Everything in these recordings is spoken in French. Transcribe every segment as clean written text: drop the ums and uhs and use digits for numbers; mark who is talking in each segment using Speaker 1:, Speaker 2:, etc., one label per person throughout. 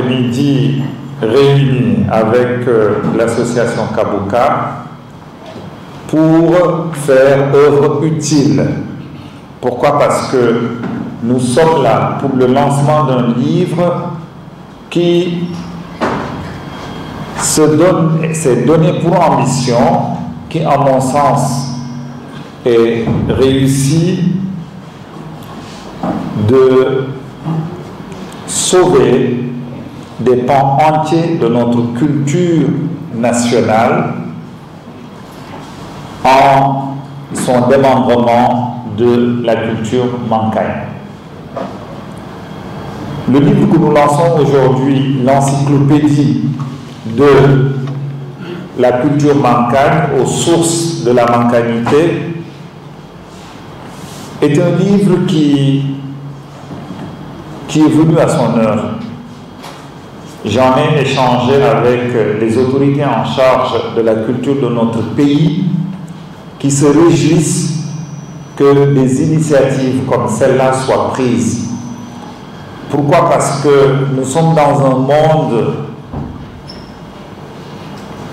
Speaker 1: après-midi réunis avec l'association Kabuka pour faire œuvre utile. Pourquoi? Parce que nous sommes là pour le lancement d'un livre qui s'est donné pour ambition, qui, à mon sens, est réussi de sauver des pans entiers de notre culture nationale en son démembrement de la culture mankagne. Le livre que nous lançons aujourd'hui, l'encyclopédie de la culture mankagne aux sources de la mankanité, est un livre qui est venu à son heure. J'en ai échangé avec les autorités en charge de la culture de notre pays qui se réjouissent que des initiatives comme celle-là soient prises. Pourquoi? Parce que nous sommes dans un monde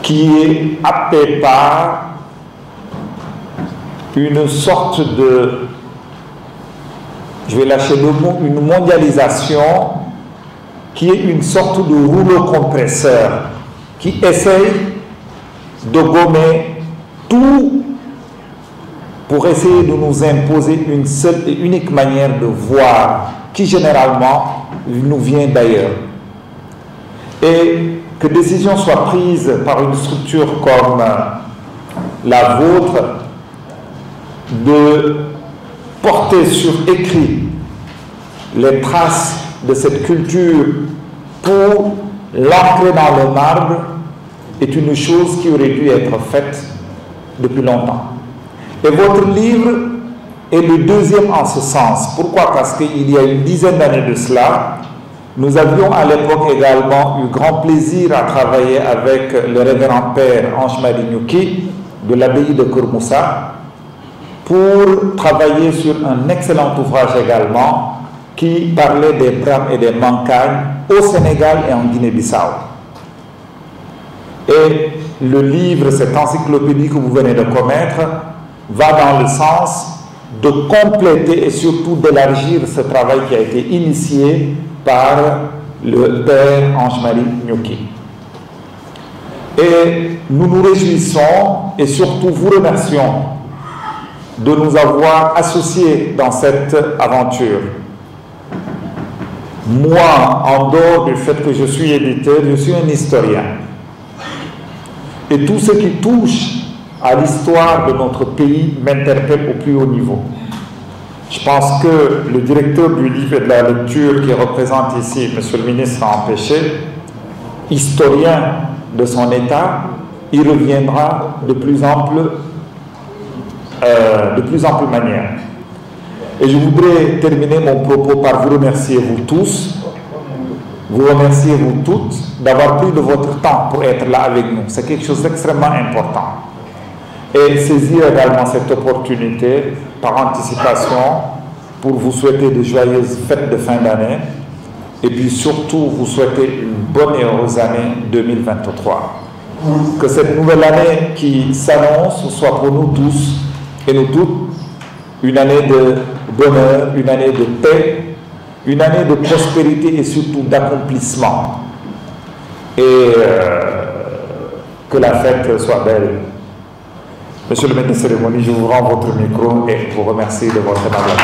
Speaker 1: qui est happé par une sorte de, je vais lâcher le mot, une mondialisation qui est une sorte de rouleau compresseur qui essaye de gommer tout pour essayer de nous imposer une seule et unique manière de voir qui généralement nous vient d'ailleurs. Et que décision soit prise par une structure comme la vôtre de porter sur écrit les traces de cette culture pour l'ancrer dans le marbre est une chose qui aurait dû être faite depuis longtemps. Et votre livre est le deuxième en ce sens. Pourquoi? Parce qu'il y a une dizaine d'années de cela, nous avions à l'époque également eu grand plaisir à travailler avec le révérend père Ange-Marie Nyuki de l'abbaye de Kermoussa pour travailler sur un excellent ouvrage également qui parlait des Brames et des Mankagnes au Sénégal et en Guinée-Bissau. Et le livre, cette encyclopédie que vous venez de commettre, va dans le sens de compléter et surtout d'élargir ce travail qui a été initié par le père Ange-Marie Nyuki. Et nous nous réjouissons et surtout vous remercions de nous avoir associés dans cette aventure. Moi, en dehors du fait que je suis éditeur, je suis un historien. Et tout ce qui touche à l'histoire de notre pays m'interpelle au plus haut niveau. Je pense que le directeur du livre et de la lecture qui représente ici, monsieur le ministre, a empêché, historien de son État, il reviendra de plus ample manière. Et je voudrais terminer mon propos par vous remercier vous tous, vous remercier vous toutes d'avoir pris de votre temps pour être là avec nous. C'est quelque chose d'extrêmement important. Et saisir également cette opportunité par anticipation pour vous souhaiter de joyeuses fêtes de fin d'année et puis surtout vous souhaiter une bonne et heureuse année 2023. Que cette nouvelle année qui s'annonce soit pour nous tous et nous toutes une année de bonheur, une année de paix, une année de prospérité et surtout d'accomplissement. Et que la fête soit belle. Monsieur le maître de cérémonie, je vous rends votre micro et vous remercie de votre attention.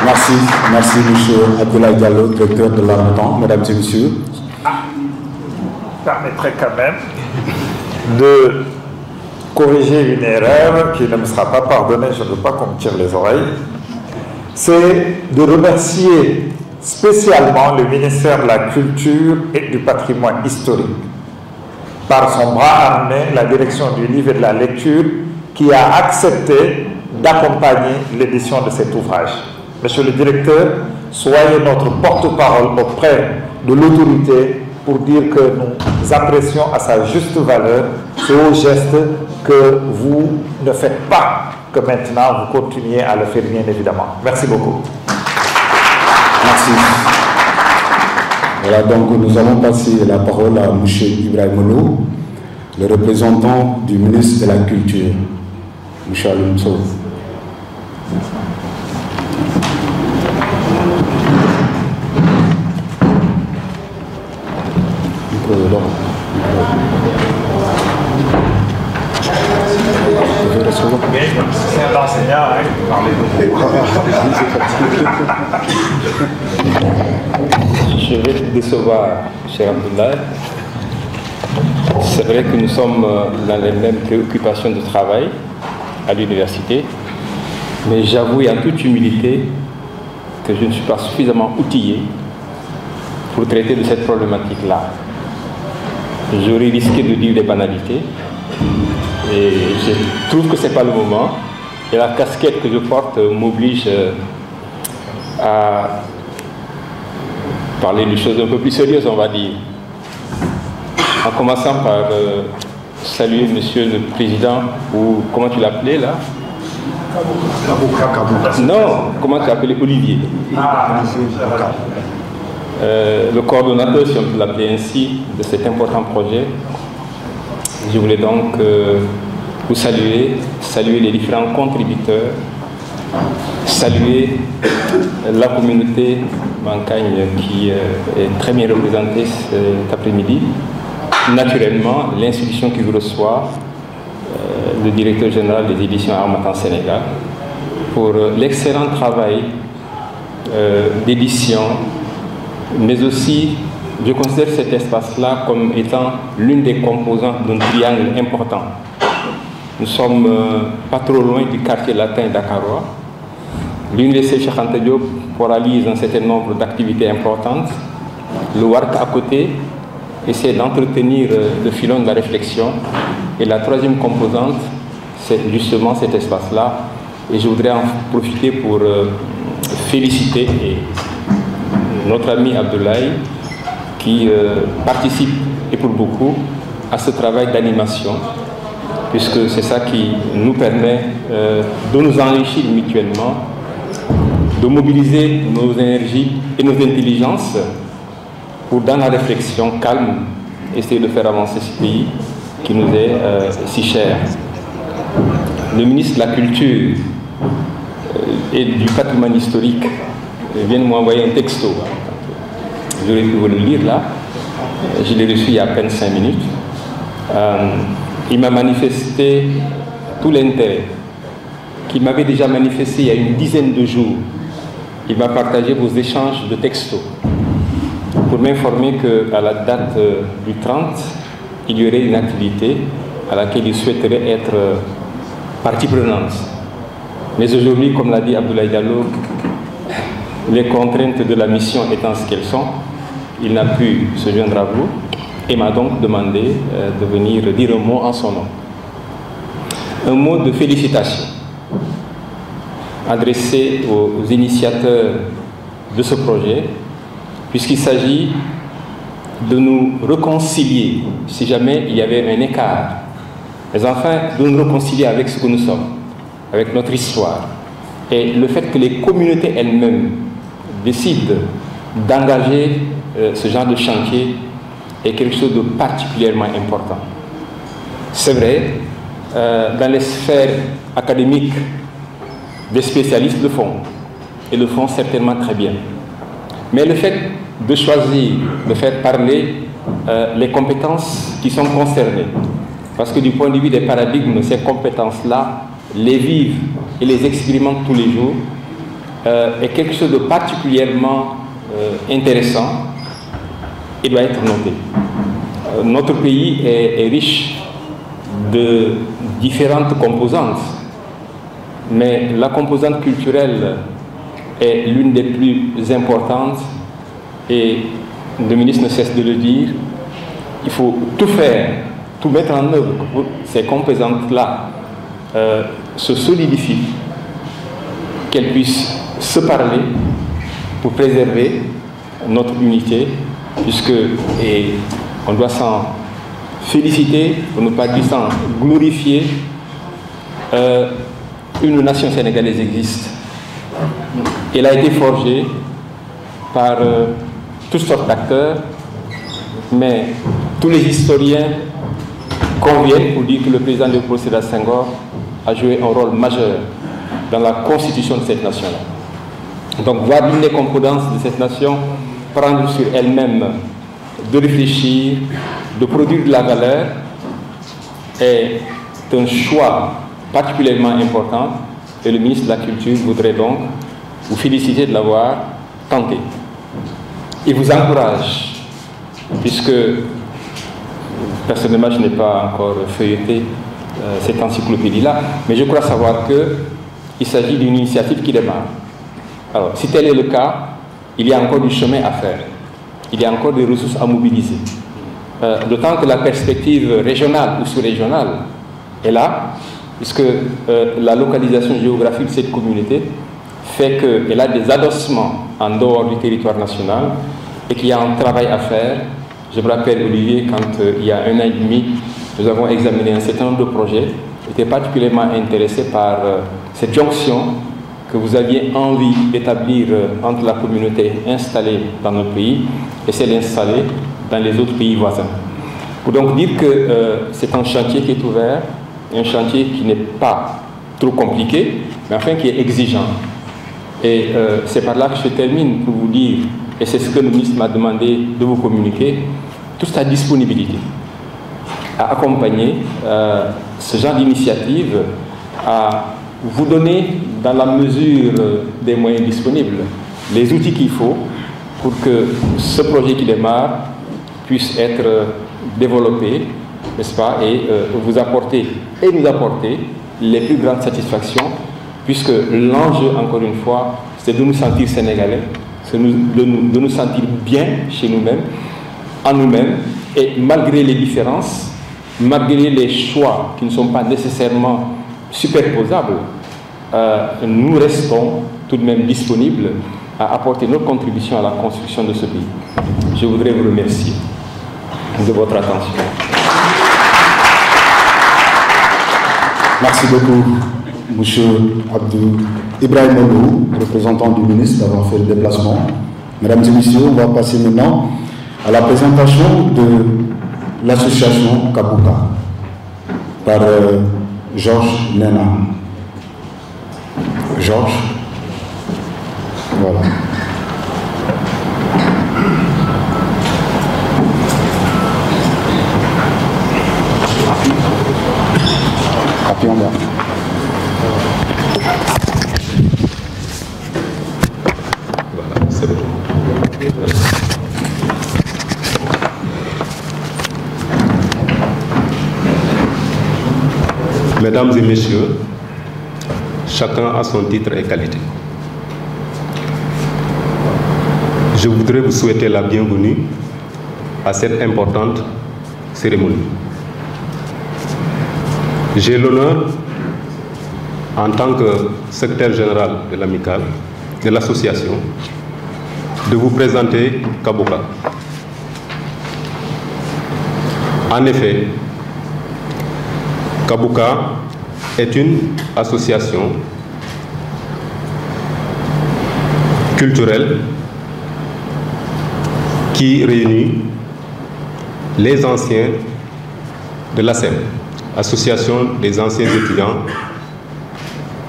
Speaker 2: Merci, merci monsieur Abdoulaye Diallo, directeur de l'Armatan, mesdames et messieurs.
Speaker 1: Permettrait quand même de corriger une erreur qui ne me sera pas pardonnée, je ne veux pas qu'on me tire les oreilles. C'est de remercier spécialement le ministère de la Culture et du Patrimoine historique, par son bras armé, la direction du livre et de la lecture, qui a accepté d'accompagner l'édition de cet ouvrage. Monsieur le directeur, soyez notre porte-parole auprès de l'autorité pour dire que nous apprécions à sa juste valeur ce haut geste que vous ne faites pas, que maintenant vous continuez à le faire bien évidemment. Merci beaucoup.
Speaker 2: Merci. Voilà, donc nous allons passer la parole à M. Ibrahim Molo, le représentant du ministre de la Culture, M. Alioune Sow.
Speaker 3: C'est un enseignant, hein,
Speaker 4: Je vais te décevoir, cher Abdoulaye. C'est vrai que nous sommes dans les mêmes préoccupations de travail à l'université, mais j'avoue en toute humilité que je ne suis pas suffisamment outillé pour traiter de cette problématique-là. J'aurais risqué de dire des banalités et je trouve que ce n'est pas le moment. Et la casquette que je porte m'oblige à parler de choses un peu plus sérieuses, on va dire. En commençant par saluer Monsieur le Président, ou comment tu l'appelais là? Non, comment tu l'appelais? Olivier. Le coordonnateur, si on peut l'appeler ainsi, de cet important projet. Je voulais donc vous saluer les différents contributeurs, saluer la communauté Mancagne qui est très bien représentée cet après-midi. Naturellement, l'institution qui vous reçoit, le directeur général des éditions Harmattan Sénégal, pour l'excellent travail d'édition, mais aussi, je considère cet espace-là comme étant l'une des composantes d'un triangle important. Nous sommes pas trop loin du quartier latin dakarois. L'université Cheikh Anta Diop réalise un certain nombre d'activités importantes. Le WARC à côté essaie d'entretenir le filon de la réflexion. Et la troisième composante, c'est justement cet espace-là. Et je voudrais en profiter pour féliciter notre ami Abdoulaye qui participe, et pour beaucoup, à ce travail d'animation, puisque c'est ça qui nous permet de nous enrichir mutuellement, de mobiliser nos énergies et nos intelligences pour, dans la réflexion calme, essayer de faire avancer ce pays qui nous est si cher. Le ministre de la Culture et du patrimoine historique vient de m'envoyer un texto. J'aurais pu vous le lire là. Je l'ai reçu il y a à peine 5 minutes. Il m'a manifesté tout l'intérêt qu'il m'avait déjà manifesté il y a une dizaine de jours. Il m'a partagé vos échanges de textos pour m'informer qu'à la date du 30, il y aurait une activité à laquelle il souhaiterait être partie prenante. Mais aujourd'hui, comme l'a dit Abdoulaye Diallo, les contraintes de la mission étant ce qu'elles sont, il n'a pu se joindre à vous et m'a donc demandé de venir dire un mot en son nom. Un mot de félicitation adressé aux initiateurs de ce projet, puisqu'il s'agit de nous réconcilier, si jamais il y avait un écart, mais enfin de nous réconcilier avec ce que nous sommes, avec notre histoire. Et le fait que les communautés elles-mêmes décident d'engager ce genre de chantier est quelque chose de particulièrement important. C'est vrai, dans les sphères académiques, des spécialistes le font, et le font certainement très bien. Mais le fait de choisir, de faire parler les compétences qui sont concernées, parce que du point de vue des paradigmes, ces compétences-là, les vivent et les expérimentent tous les jours, est quelque chose de particulièrement intéressant et doit être noté. Notre pays est riche de différentes composantes, mais la composante culturelle est l'une des plus importantes et le ministre ne cesse de le dire. Il faut tout faire, tout mettre en œuvre pour que ces composantes-là se solidifient, qu'elles puissent se parler pour préserver notre unité, puisque, et on doit s'en féliciter, pour ne pas dire s'en glorifier, une nation sénégalaise existe. Elle a été forgée par toutes sortes d'acteurs, mais tous les historiens conviennent pour dire que le président Léopold Sédar Senghor a joué un rôle majeur dans la constitution de cette nation-là. Donc voir l'une des composantes de cette nation prendre sur elle-même de réfléchir, de produire de la valeur est un choix particulièrement important et le ministre de la Culture voudrait donc vous féliciter de l'avoir tenté. Il vous encourage, puisque personnellement je n'ai pas encore feuilleté cette encyclopédie-là, mais je crois savoir qu'il s'agit d'une initiative qui démarre. Alors, si tel est le cas, il y a encore du chemin à faire. Il y a encore des ressources à mobiliser. D'autant que la perspective régionale ou sous-régionale est là, puisque la localisation géographique de cette communauté fait qu'elle a des adossements en dehors du territoire national et qu'il y a un travail à faire. Je me rappelle, Olivier, quand il y a 1 an et demi, nous avons examiné un certain nombre de projets. J'étais particulièrement intéressé par cette jonction que vous aviez envie d'établir entre la communauté installée dans notre pays et celle installée dans les autres pays voisins. Pour donc dire que c'est un chantier qui est ouvert, un chantier qui n'est pas trop compliqué, mais enfin qui est exigeant. Et c'est par là que je termine pour vous dire, et c'est ce que le ministre m'a demandé de vous communiquer, toute sa disponibilité à accompagner ce genre d'initiative, à vous donner, dans la mesure des moyens disponibles, les outils qu'il faut pour que ce projet qui démarre puisse être développé, n'est-ce pas, et vous apporter et nous apporter les plus grandes satisfactions, puisque l'enjeu, encore une fois, c'est de nous sentir sénégalais, de nous sentir bien chez nous-mêmes, en nous-mêmes, et malgré les différences, malgré les choix qui ne sont pas nécessairement superposables, nous restons tout de même disponibles à apporter notre contribution à la construction de ce pays. Je voudrais vous remercier de votre attention.
Speaker 2: Merci beaucoup, M. Abdou Ibrahim Olou, représentant du ministre, d'avoir fait le déplacement. Mesdames et messieurs, on va passer maintenant à la présentation de l'association Kabouka par Georges Nena. Georges, voilà. Appuyons bien.
Speaker 5: Voilà, c'est bon. Mesdames et messieurs, chacun a son titre et qualité. Je voudrais vous souhaiter la bienvenue à cette importante cérémonie. J'ai l'honneur, en tant que secrétaire général de l'amicale, de l'association, de vous présenter Kabouka. En effet, Kabouka est une association culturelle qui réunit les anciens de l'ASEM, Association des anciens étudiants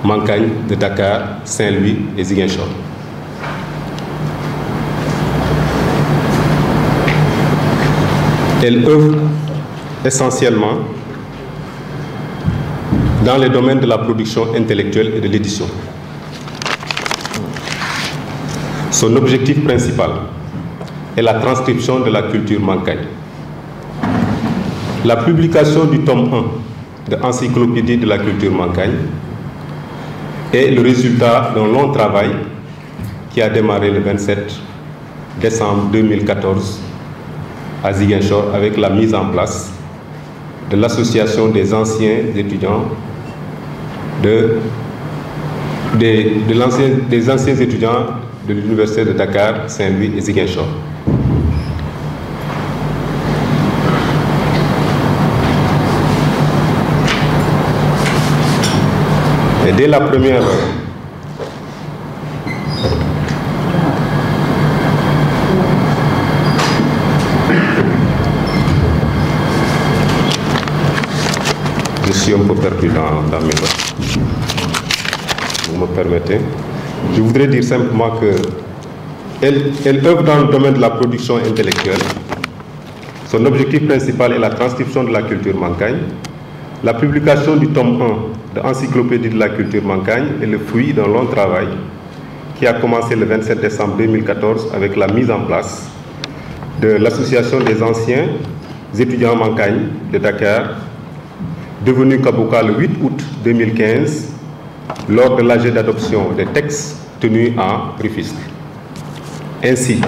Speaker 5: Mankagne de Dakar, Saint-Louis et Ziguinchor. Elle œuvre essentiellement dans les domaines de la production intellectuelle et de l'édition. Son objectif principal est la transcription de la culture mankagne. La publication du tome 1 de l'encyclopédie de la culture mankagne est le résultat d'un long travail qui a démarré le 27 décembre 2014 à Ziguinchor avec la mise en place de l'association des anciens étudiants des anciens étudiants de l'Université de Dakar, Saint-Louis et Ziguinchor. Et dès la première suis un peu perdu dans mes notes. Vous me permettez. Je voudrais dire simplement qu'elle œuvre dans le domaine de la production intellectuelle. Son objectif principal est la transcription de la culture mancagne. La publication du tome 1 de l'Encyclopédie de la culture mancagne est le fruit d'un long travail qui a commencé le 27 décembre 2014 avec la mise en place de l'Association des anciens étudiants mancagne de Dakar, devenue Kabouka le 8 août 2015, lors de l'AG d'adoption des textes tenus à Rufisque. Ainsi,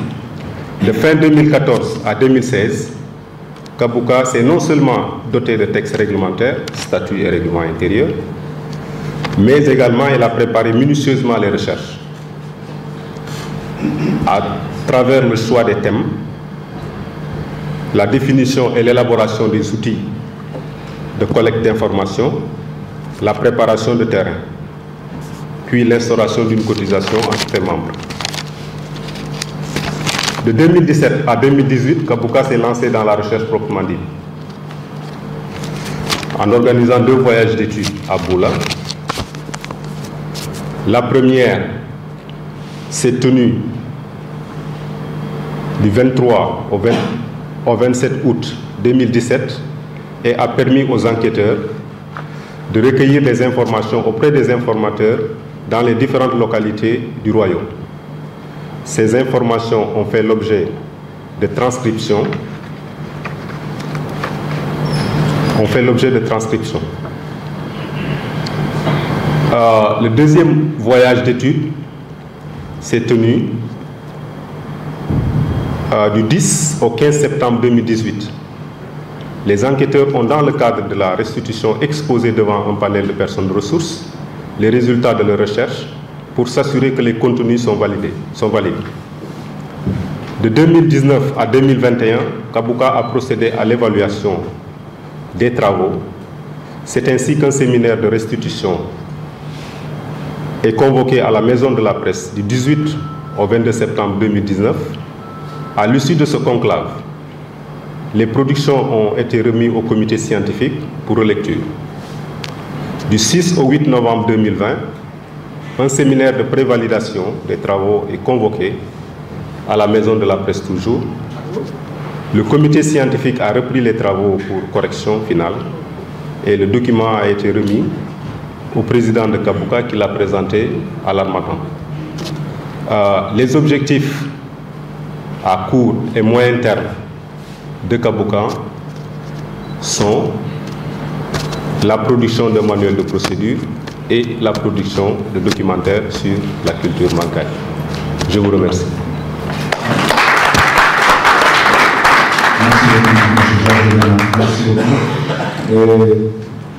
Speaker 5: de fin 2014 à 2016, Kabouka s'est non seulement doté de textes réglementaires, statuts et règlements intérieurs, mais également elle a préparé minutieusement les recherches à travers le choix des thèmes, la définition et l'élaboration des outils de collecte d'informations, la préparation de terrain, puis l'instauration d'une cotisation entre ses membres. De 2017 à 2018, Kabouka s'est lancé dans la recherche proprement dite, en organisant 2 voyages d'études à Boula. La première s'est tenue du 23 au 27 août 2017 et a permis aux enquêteurs de recueillir des informations auprès des informateurs dans les différentes localités du royaume. Ces informations ont fait l'objet de transcription. Le deuxième voyage d'études s'est tenu du 10 au 15 septembre 2018. Les enquêteurs ont, dans le cadre de la restitution, exposé devant un panel de personnes de ressources les résultats de leur recherche pour s'assurer que les contenus sont valides. De 2019 à 2021, Kabouka a procédé à l'évaluation des travaux. C'est ainsi qu'un séminaire de restitution est convoqué à la Maison de la Presse du 18 au 22 septembre 2019. À l'issue de ce conclave, les productions ont été remises au comité scientifique pour relecture. Du 6 au 8 novembre 2020, un séminaire de prévalidation des travaux est convoqué à la Maison de la Presse toujours. Le comité scientifique a repris les travaux pour correction finale et le document a été remis au président de Kabouka qui l'a présenté à l'Harmattan. Les objectifs à court et moyen terme de Kabouka sont la production de manuels de procédure et la production de documentaires sur la culture mancagne. Je vous remercie.
Speaker 2: Merci beaucoup.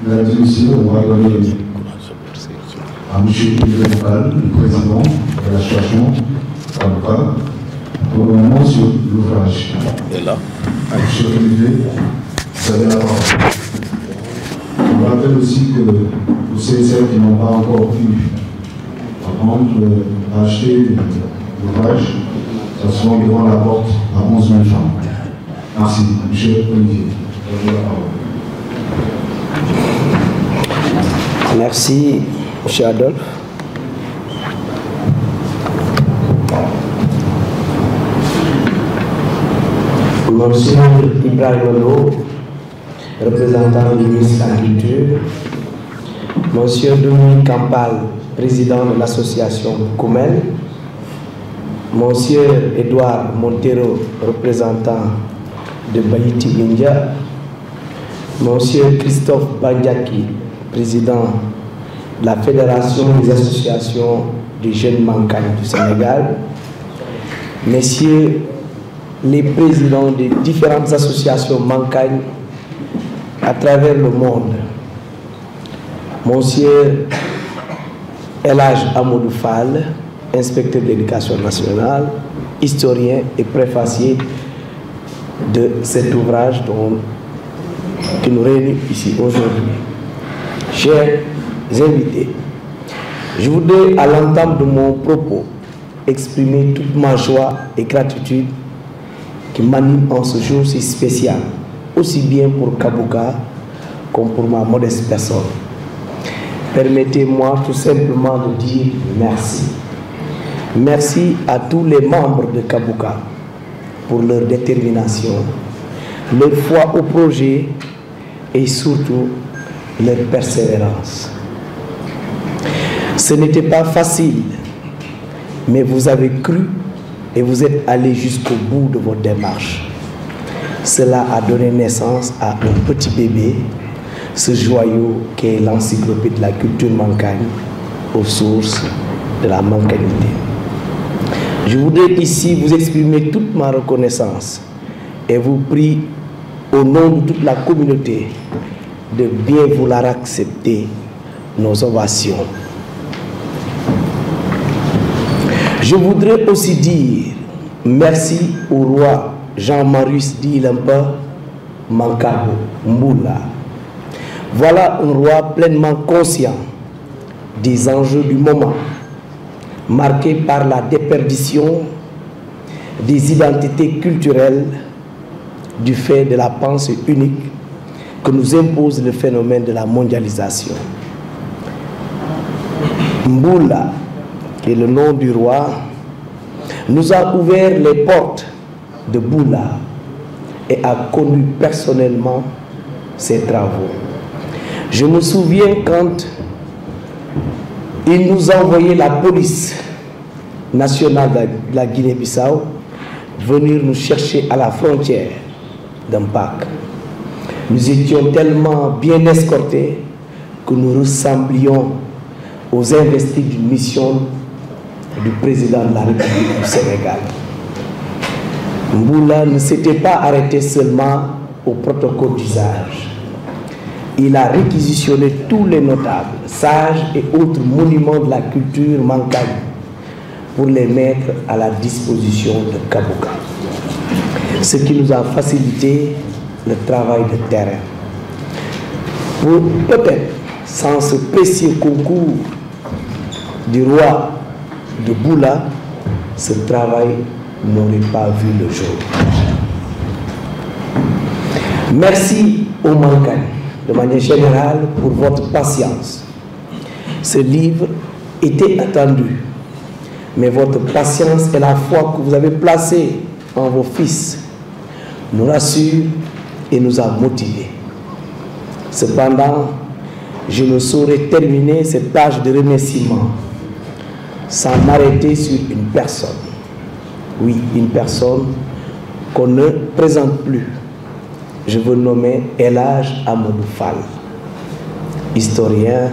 Speaker 2: Mesdames et messieurs, on va donner à M. Ibrahim Moukal, le président de l'association Kabouka, pour le moment sur l'ouvrage. Et là, M. Olivier, vous avez la parole. Je rappelle aussi que pour ceux qui n'ont pas encore pu apprendre à acheter l'ouvrage, ça sera devant la porte à 11 000 francs. Merci, M. Olivier. Vous avez la parole.
Speaker 6: Merci, M. Adolphe. Monsieur Ibrahim Mono, représentant du ministre de la Culture, Monsieur Dominique Campal, président de l'association Koumel, Monsieur Edouard Montero, représentant de Baïti India, Monsieur Christophe Bandiaki, président de la Fédération des associations des jeunes mancagnes du Sénégal, Messieurs les présidents des différentes associations mancagnes à travers le monde, Monsieur Elhaj Amadou Fall, inspecteur de l'éducation nationale, historien et préfacier de cet ouvrage qui nous réunit ici aujourd'hui. Chers invités, je voudrais à l'entame de mon propos exprimer toute ma joie et gratitude qui m'anime en ce jour si spécial, aussi bien pour Kabouka comme pour ma modeste personne. Permettez-moi tout simplement de dire merci. Merci à tous les membres de Kabouka pour leur détermination, leur foi au projet et surtout leur persévérance. Ce n'était pas facile, mais vous avez cru et vous êtes allés jusqu'au bout de votre démarche. Cela a donné naissance à un petit bébé, ce joyau qu'est l'encyclopédie de la culture mankagne, aux sources de la mankanité. Je voudrais ici vous exprimer toute ma reconnaissance et vous prie au nom de toute la communauté de bien vouloir accepter nos ovations. Je voudrais aussi dire merci au roi Jean-Marius Dilampa Mankabo Mboula. Voilà un roi pleinement conscient des enjeux du moment, marqué par la déperdition des identités culturelles du fait de la pensée unique que nous impose le phénomène de la mondialisation. Mboula, qui est le nom du roi, nous a ouvert les portes de Boula et a connu personnellement ses travaux. Je me souviens quand il nous a envoyé la police nationale de la Guinée-Bissau venir nous chercher à la frontière d'Mpac. Nous étions tellement bien escortés que nous ressemblions aux investis d'une mission du président de la République du Sénégal. Mboula ne s'était pas arrêté seulement au protocole d'usage. Il a réquisitionné tous les notables, sages et autres monuments de la culture mankagne pour les mettre à la disposition de Kabouka. Ce qui nous a facilité le travail de terrain. Peut-être sans ce précieux concours du roi de Boula, ce travail n'aurait pas vu le jour. Merci aux Mankagnes, de manière générale, pour votre patience. Ce livre était attendu, mais votre patience et la foi que vous avez placée en vos fils nous rassure et nous a motivés. Cependant, je ne saurais terminer cette page de remerciement sans m'arrêter sur une personne. Oui, une personne qu'on ne présente plus. Je veux nommer El Hadj Amadou Fall, historien,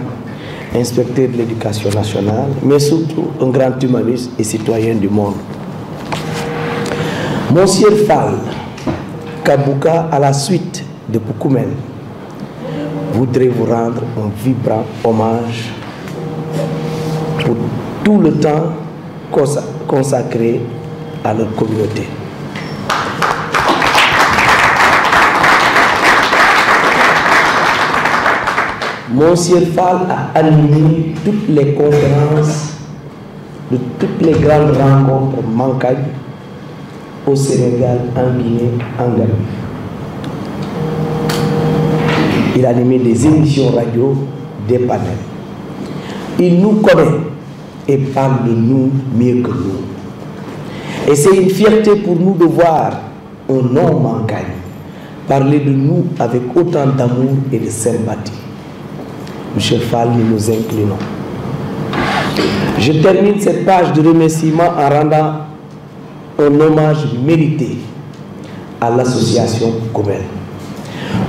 Speaker 6: inspecteur de l'éducation nationale, mais surtout un grand humaniste et citoyen du monde. Monsieur Fall, Kabouka, à la suite de Poukoumel, voudrait vous rendre un vibrant hommage pour tout le temps consacré à leur communauté. Monsieur Fall a animé toutes les conférences de toutes les grandes rencontres mankagne au Sénégal, en Guinée, en Gambie. Il a animé des émissions radio, des panels. Il nous connaît et parle de nous mieux que nous. Et c'est une fierté pour nous de voir un nom mankagne parler de nous avec autant d'amour et de sympathie. Monsieur Fall, nous nous inclinons. Je termine cette page de remerciement en rendant un hommage mérité à l'association Poukoumel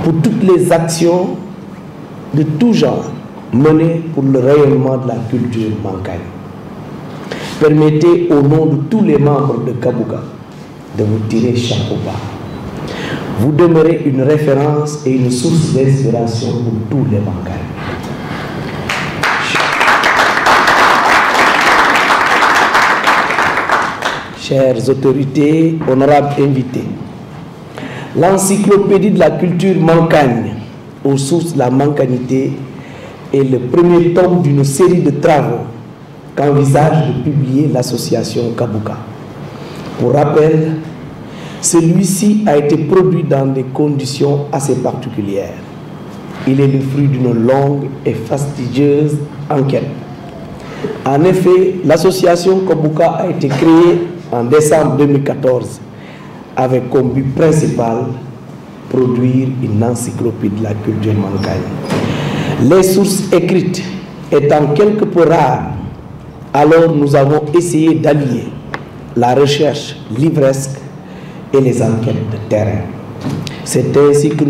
Speaker 6: pour toutes les actions de tout genre menées pour le rayonnement de la culture mankagne. Permettez au nom de tous les membres de Kabouka de vous tirer chapeau bas. Vous demeurez une référence et une source d'inspiration pour tous les mankagnes. Chères autorités, honorables invités, l'encyclopédie de la culture mankagne aux sources de la mankanité est le premier tome d'une série de travaux qu'envisage de publier l'association Kabouka. Pour rappel, celui-ci a été produit dans des conditions assez particulières. il est le fruit d'une longue et fastidieuse enquête. En effet, l'association Kobuka a été créée en décembre 2014 avec comme but principal produire une encyclopédie de la culture mankagne. Les sources écrites étant quelque peu rares, alors nous avons essayé d'allier la recherche livresque et les enquêtes de terrain. C'est ainsi que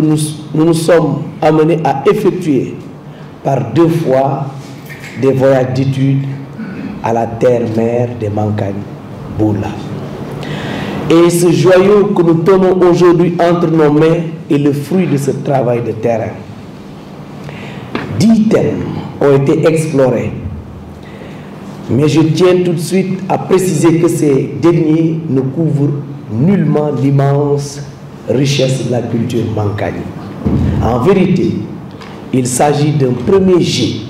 Speaker 6: nous nous sommes amenés à effectuer par 2 fois des voyages d'études à la terre-mère des Mankagnes, Boula. Et ce joyau que nous tenons aujourd'hui entre nos mains est le fruit de ce travail de terrain. 10 thèmes ont été explorés, mais je tiens tout de suite à préciser que ces derniers ne couvrent nullement l'immense richesse de la culture mankagne. En vérité, il s'agit d'un premier jet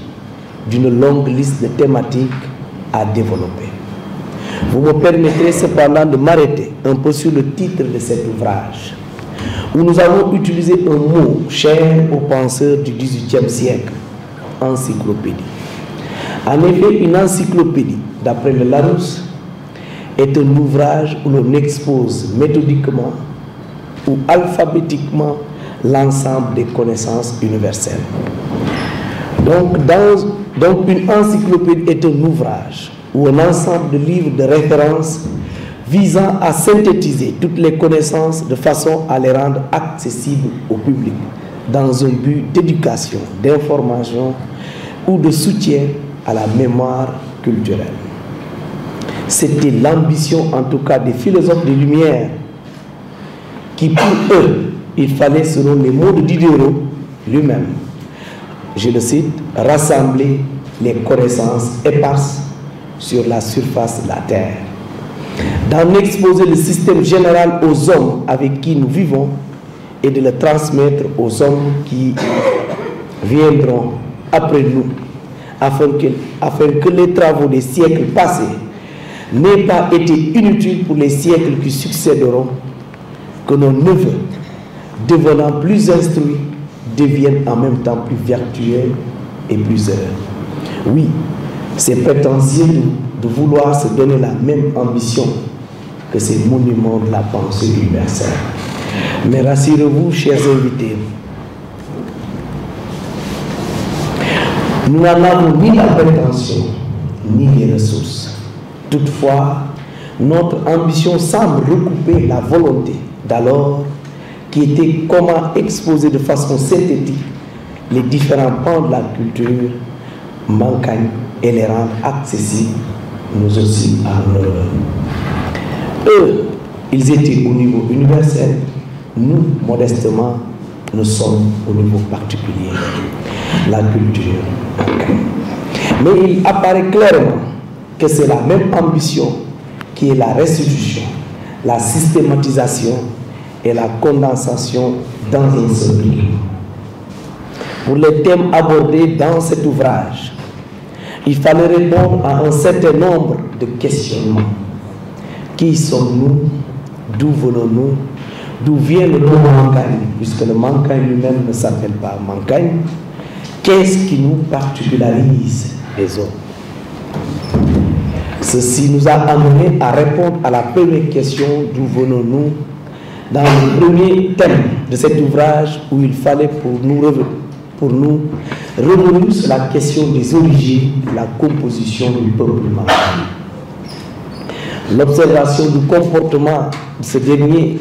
Speaker 6: d'une longue liste de thématiques à développer. Vous me permettrez cependant de m'arrêter un peu sur le titre de cet ouvrage, où nous avons utilisé un mot cher aux penseurs du XVIIIe siècle, encyclopédie. En effet, une encyclopédie, d'après le Larousse, est un ouvrage où l'on expose méthodiquement ou alphabétiquement l'ensemble des connaissances universelles. Donc une encyclopédie est un ouvrage ou un ensemble de livres de référence visant à synthétiser toutes les connaissances de façon à les rendre accessibles au public dans un but d'éducation, d'information ou de soutien à la mémoire culturelle. C'était l'ambition en tout cas des philosophes des Lumières qui pour eux, il fallait, selon les mots de Diderot lui-même, je le cite, rassembler les connaissances éparses sur la surface de la terre, d'en exposer le système général aux hommes avec qui nous vivons et de le transmettre aux hommes qui viendront après nous, afin que les travaux des siècles passés n'aient pas été inutiles pour les siècles qui succéderont, que nos neveux, devenant plus instruits, deviennent en même temps plus vertueux et plus heureux. Oui, c'est prétentieux de vouloir se donner la même ambition que ces monuments de la pensée universelle. Mais rassurez-vous, chers invités, nous n'en avons ni la prétention, ni les ressources. Toutefois, notre ambition semble recouper la volonté d'alors qui était comment exposer de façon synthétique les différents pans de la culture mankagne et les rendre accessibles, nous aussi, à nous. Eux, ils étaient au niveau universel, nous, modestement, nous sommes au niveau particulier, la culture mankagne. Mais il apparaît clairement que c'est la même ambition qui est la restitution, la systématisation et la condensation dans un seul livre. Pour les thèmes abordés dans cet ouvrage, il fallait répondre à un certain nombre de questionnements. Qui sommes-nous? D'où venons-nous? D'où vient le nom mankagne? Puisque le mankagne lui-même ne s'appelle pas mankagne. Qu'est-ce qui nous particularise les hommes? Ceci nous a amené à répondre à la première question, d'où venons-nous, dans le premier thème de cet ouvrage où il fallait pour nous revenir sur la question des origines de la composition du peuple mankagne. L'observation du comportement de ce dernier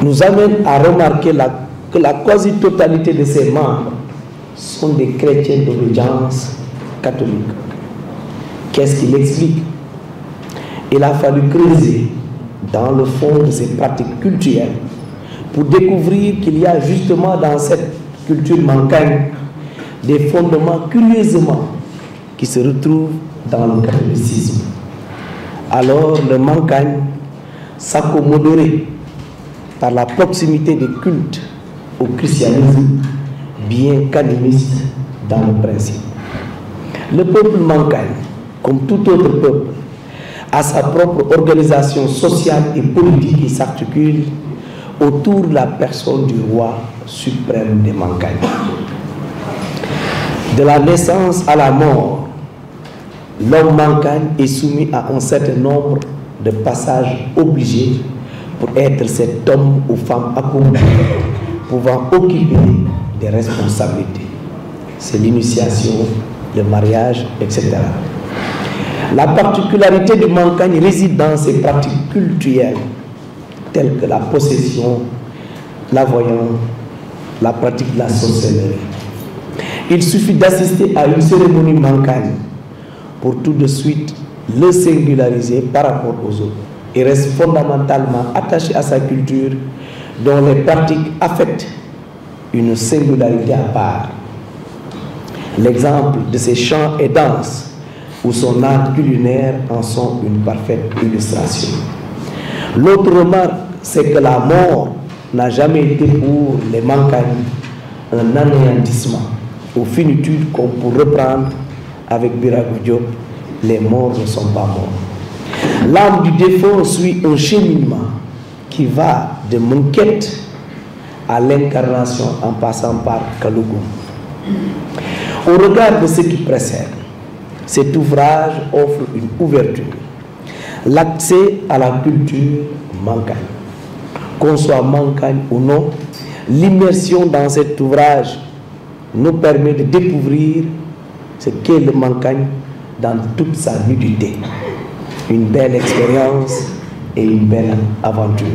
Speaker 6: nous amène à remarquer que la quasi-totalité de ses membres sont des chrétiens d'obédience catholique. Qu'est-ce qu'il explique? Il a fallu creuser dans le fond de ces pratiques culturelles pour découvrir qu'il y a justement dans cette culture mankagne des fondements curieusement qui se retrouvent dans le catholicisme. Alors le mankagne s'accommoderait par la proximité des cultes au christianisme, bien qu'animiste dans le principe. Le peuple mankagne, comme tout autre peuple, à sa propre organisation sociale et politique qui s'articule autour de la personne du roi suprême des Mancagne. De la naissance à la mort, l'homme Mancagne est soumis à un certain nombre de passages obligés pour être cet homme ou femme accompli, pouvant occuper des responsabilités. C'est l'initiation, le mariage, etc. La particularité du Mancagne réside dans ses pratiques cultuelles, telles que la possession, la voyance, la pratique de la sorcellerie. Il suffit d'assister à une cérémonie Mancagne pour tout de suite le singulariser par rapport aux autres. Il reste fondamentalement attaché à sa culture dont les pratiques affectent une singularité à part. L'exemple de ses chants et danses ou son art culinaire en sont une parfaite illustration. L'autre remarque, c'est que la mort n'a jamais été pour les Mancagnes un anéantissement ou finitude comme pour reprendre avec Birago Diop, les morts ne sont pas morts. L'âme du défunt suit un cheminement qui va de Monquette à l'incarnation en passant par Kalougou. Au regard de ce qui précède, cet ouvrage offre une ouverture, l'accès à la culture Mancagne. Qu'on soit Mancagne ou non, l'immersion dans cet ouvrage nous permet de découvrir ce qu'est le Mancagne dans toute sa nudité. Une belle expérience et une belle aventure.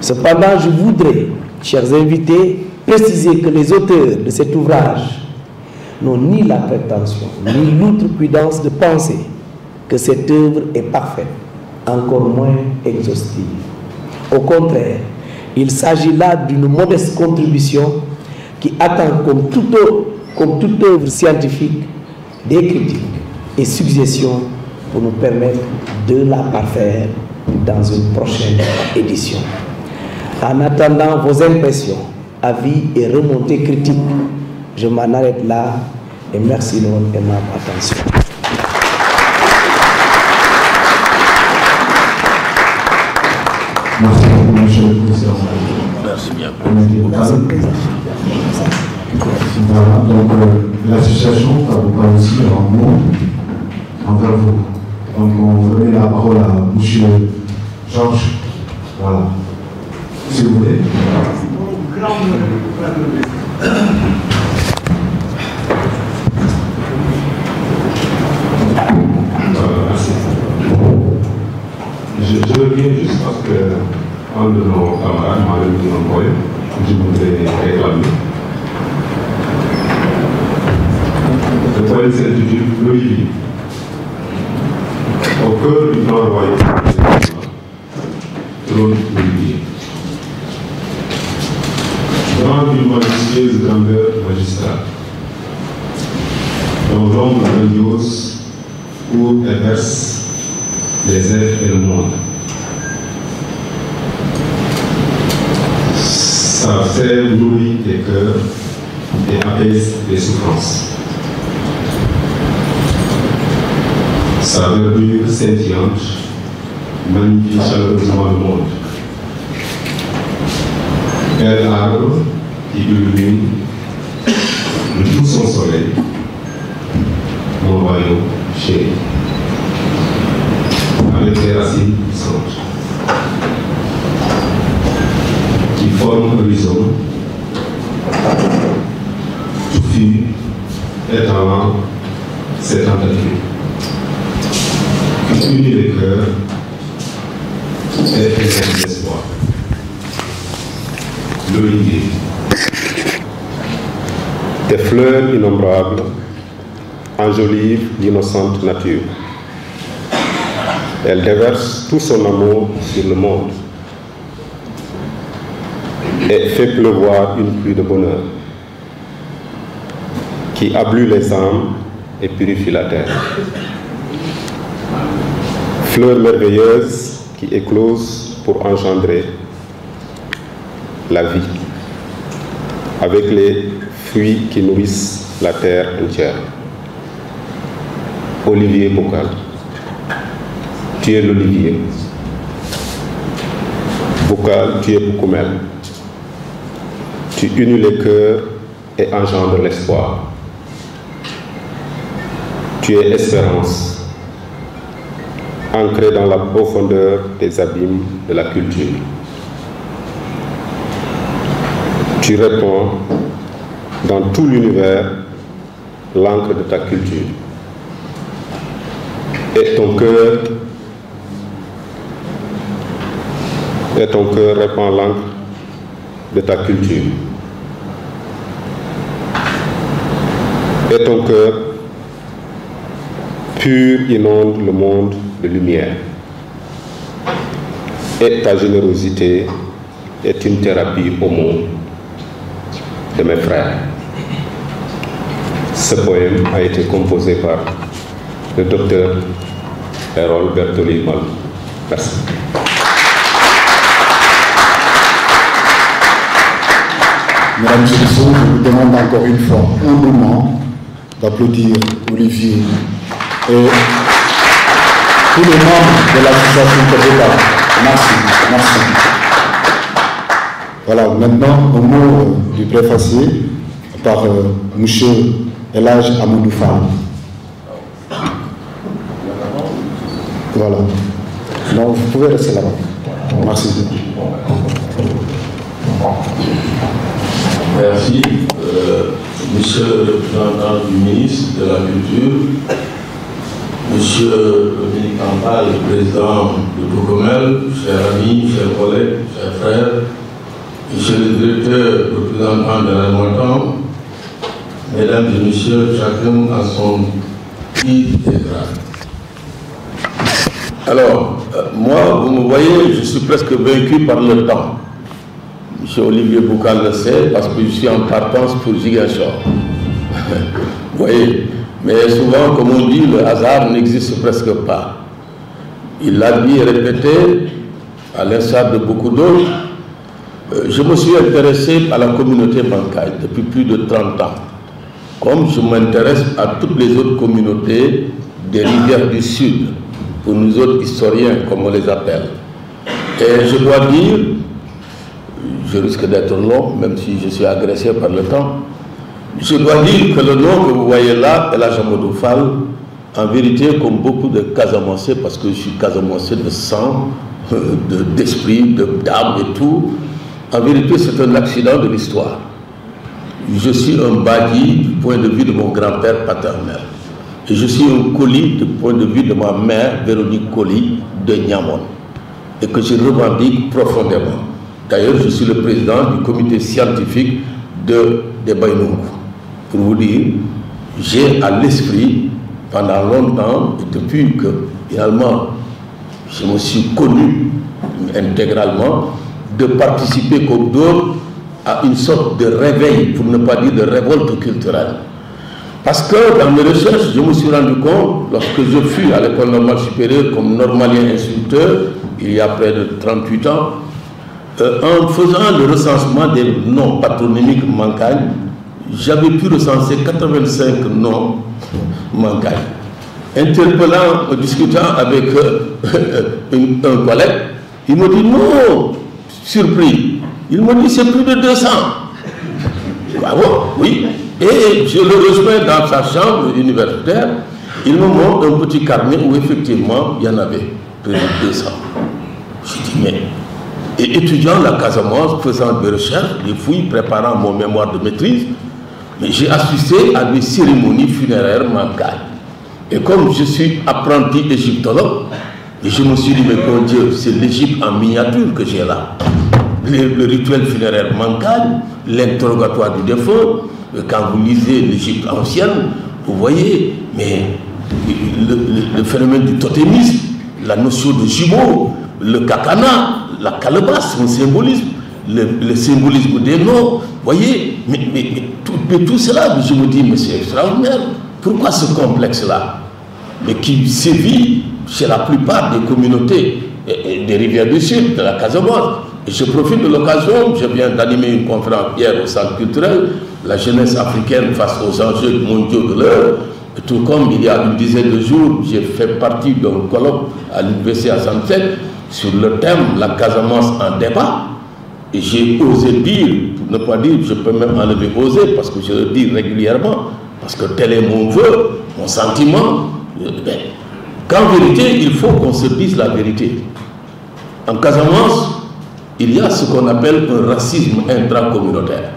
Speaker 6: Cependant, je voudrais, chers invités, préciser que les auteurs de cet ouvrage n'ont ni la prétention, ni l'outrecuidance de penser que cette œuvre est parfaite, encore moins exhaustive. Au contraire, il s'agit là d'une modeste contribution qui attend, comme toute œuvre scientifique, des critiques et suggestions pour nous permettre de la parfaire dans une prochaine édition. En attendant vos impressions, avis et remontées critiques, je m'en arrête là et merci de votre aimable attention.
Speaker 2: Merci beaucoup, monsieur le président.
Speaker 7: Merci bien.
Speaker 2: Voilà, donc l'association va aussi en mot envers vous. Donc on remet la parole à monsieur Georges. Voilà. Si vous voulez.
Speaker 5: Merci. Je reviens juste parce que un de nos camarades m'a remis un poème que je voudrais réclamer. Le poème s'intitule L'Olivier. Au cœur du grand royaume, trône Olivier. Grand d'une majestueuse grandeur magistrale, dont l'ombre grandiose où inverse les êtres et le monde. Sa sève nourrit les cœurs et apaise les souffrances. Sa verdure scintillante magnifie chaleureusement le monde. Bel arbre qui illumine de tout son soleil mon royaume chéri, avec des racines puissantes qui forment un rhizome tout fut étalant ses tentacules, qui unit les cœurs et fait l'espoir. L'olivier. Des fleurs innombrables enjolivent l'innocente nature. Elle déverse tout son amour sur le monde et fait pleuvoir une pluie de bonheur qui ablue les âmes et purifie la terre. Fleurs merveilleuses qui éclosent pour engendrer la vie, avec les fruits qui nourrissent la terre entière. Olivier bocal. tu es l'olivier. Boucal, tu es Boukoumel. Tu unis les cœurs et engendres l'espoir. Tu es espérance, ancrée dans la profondeur des abîmes de la culture. Tu réponds dans tout l'univers l'encre de ta culture. Et ton cœur répand l'encre de ta culture. Et ton cœur pur inonde le monde de lumière. Et ta générosité est une thérapie au monde de mes frères. Ce poème a été composé par le docteur Harold Bertoli-Mal. Merci.
Speaker 2: Mesdames et messieurs, je vous demande encore une fois humblement d'applaudir Olivier et tous les membres de l'association Kébéka. Merci, merci. Voilà, maintenant, au mot du préfacier par M. Elhadj Amadou Fall. Voilà. Donc, vous pouvez rester là-bas. Merci.
Speaker 7: Merci. Monsieur le représentant du ministre de la Culture, Monsieur Dominique Campal, président de Boukoumel, chers amis, chers collègues, chers frères, Monsieur le directeur représentant de la Montagne, Mesdames et Messieurs, chacun à son titre et grade. Alors, moi, vous me voyez, je suis presque vaincu par le temps. M. Olivier Boucal le sait, parce que je suis en partance pour Ziguinchor. Vous voyez, mais souvent, comme on dit, le hasard n'existe presque pas. Il l'a dit et répété, à l'instar de beaucoup d'autres. Je me suis intéressé à la communauté bancaire depuis plus de 30 ans. Comme je m'intéresse à toutes les autres communautés des rivières du Sud, pour nous autres historiens, comme on les appelle. Et je dois dire, je risque d'être long, même si je suis agressé par le temps, je dois dire que le nom que vous voyez là, Elhadj Amadou Fall, en vérité, comme beaucoup de Casamancés, parce que je suis Casamancé de sang, d'esprit, d'âme et tout, en vérité, c'est un accident de l'histoire. Je suis un Badi du point de vue de mon grand-père paternel. Et je suis un Koli du point de vue de ma mère, Véronique Koli, de Niamon. Et que je revendique profondément. D'ailleurs, je suis le président du comité scientifique des Baïnoungou. Pour vous dire, j'ai à l'esprit, pendant longtemps, et depuis que, finalement, je me suis connu intégralement, de participer comme d'autres à une sorte de réveil, pour ne pas dire de révolte culturelle. Parce que dans mes recherches, je me suis rendu compte, lorsque je fus à l'école normale supérieure comme normalien instructeur, il y a près de 38 ans, en faisant le recensement des noms patronymiques mancagnes, j'avais pu recenser 85 noms mancagnes. Interpellant, discutant avec un collègue, il me dit non, surpris. Il me dit c'est plus de 200. Ah bon? Oui. Et je le rejoins dans sa chambre universitaire. Il me montre un petit carnet où effectivement il y en avait plus de 200. Je dis mais. Et étudiant la Casamance, faisant des recherches, des fouilles, préparant mon mémoire de maîtrise, mais j'ai assisté à des cérémonies funéraires mancagnes. Et comme je suis apprenti égyptologue, et je me suis dit, mais bon Dieu, c'est l'Égypte en miniature que j'ai là. Le rituel funéraire mancagne, l'interrogatoire du défunt, quand vous lisez l'Égypte ancienne, vous voyez, mais le phénomène du totémisme, la notion de jumeau, le kakana, la calebasse, son symbolisme, le symbolisme des noms, vous voyez, mais tout cela, je me dis, mais c'est extraordinaire. Pourquoi ce complexe-là, mais qui sévit chez la plupart des communautés des rivières du Sud, de la Casamance. Et je profite de l'occasion, je viens d'animer une conférence hier au centre culturel, la jeunesse africaine face aux enjeux mondiaux de l'heure, Tout comme il y a une dizaine de jours, j'ai fait partie d'un colloque à l'université à Saint-Fête sur le thème la Casamance en débat. Et j'ai osé dire, pour ne pas dire, je peux même enlever oser, parce que je le dis régulièrement, parce que tel est mon vœu, mon sentiment. Qu'en vérité, il faut qu'on se dise la vérité. En Casamance, il y a ce qu'on appelle un racisme intracommunautaire.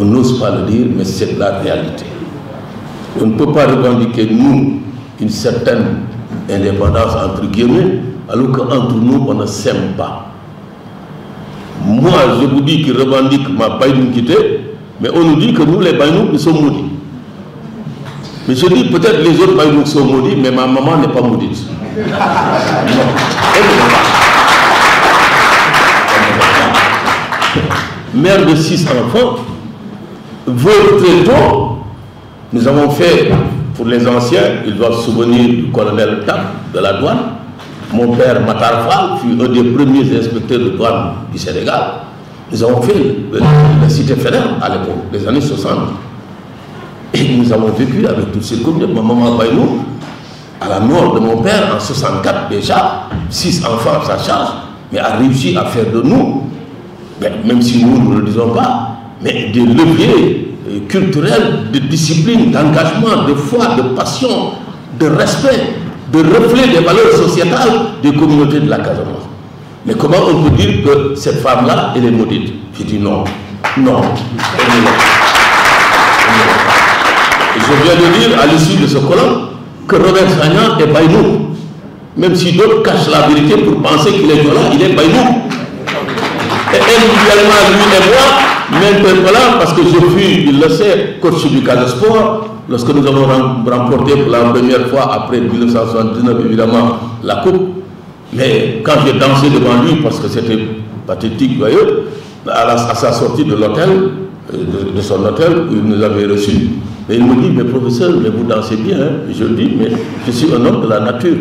Speaker 7: On n'ose pas le dire, mais c'est la réalité. On ne peut pas revendiquer, nous, une certaine indépendance, entre guillemets, alors qu'entre nous, on ne s'aime pas. Moi, je vous dis qu'il revendique ma baïnoukité, mais on nous dit que nous, les baïnouks, nous sommes maudits. Mais je dis peut-être les autres baïnouks sont maudits, mais ma maman n'est pas maudite. Non, elle ne l'est pas. Mère de 6 enfants, veuve très tôt. Nous avons fait, pour les anciens, ils doivent se souvenir du colonel Tap de la douane. Mon père Matar Fall fut un des premiers inspecteurs de douane du Sénégal. Nous avons fait la cité fédérale à l'époque, les années 60. Et nous avons vécu avec toutes ces communautés. Ma maman Baïnou, à la mort de mon père en 64 déjà, 6 enfants à sa charge, mais a réussi à faire de nous, même si nous ne le disons pas, mais des leviers culturels, de discipline, d'engagement, de foi, de passion, de respect, de reflet des valeurs sociétales des communautés de la Casamance. Mais comment on peut dire que cette femme-là, elle est maudite? J'ai dit non, non, elle n'est pas. Je viens de dire à l'issue de ce colloque que Robert Sagna est Baïnou. Même si d'autres cachent la vérité pour penser qu'il est Jola, il est Baïnou. Et individuellement, lui et moi, m'interpellant parce que je fus, il le sait, coach du Casa Sport, lorsque nous avons remporté pour la première fois, après 1979 évidemment, la coupe. Mais quand j'ai dansé devant lui, parce que c'était pathétique, joyeux, à sa sortie de l'hôtel, de son hôtel, où il nous avait reçus, et il me dit, mais professeur, mais vous dansez bien. Hein? Et je lui dis, mais je suis un homme de la nature,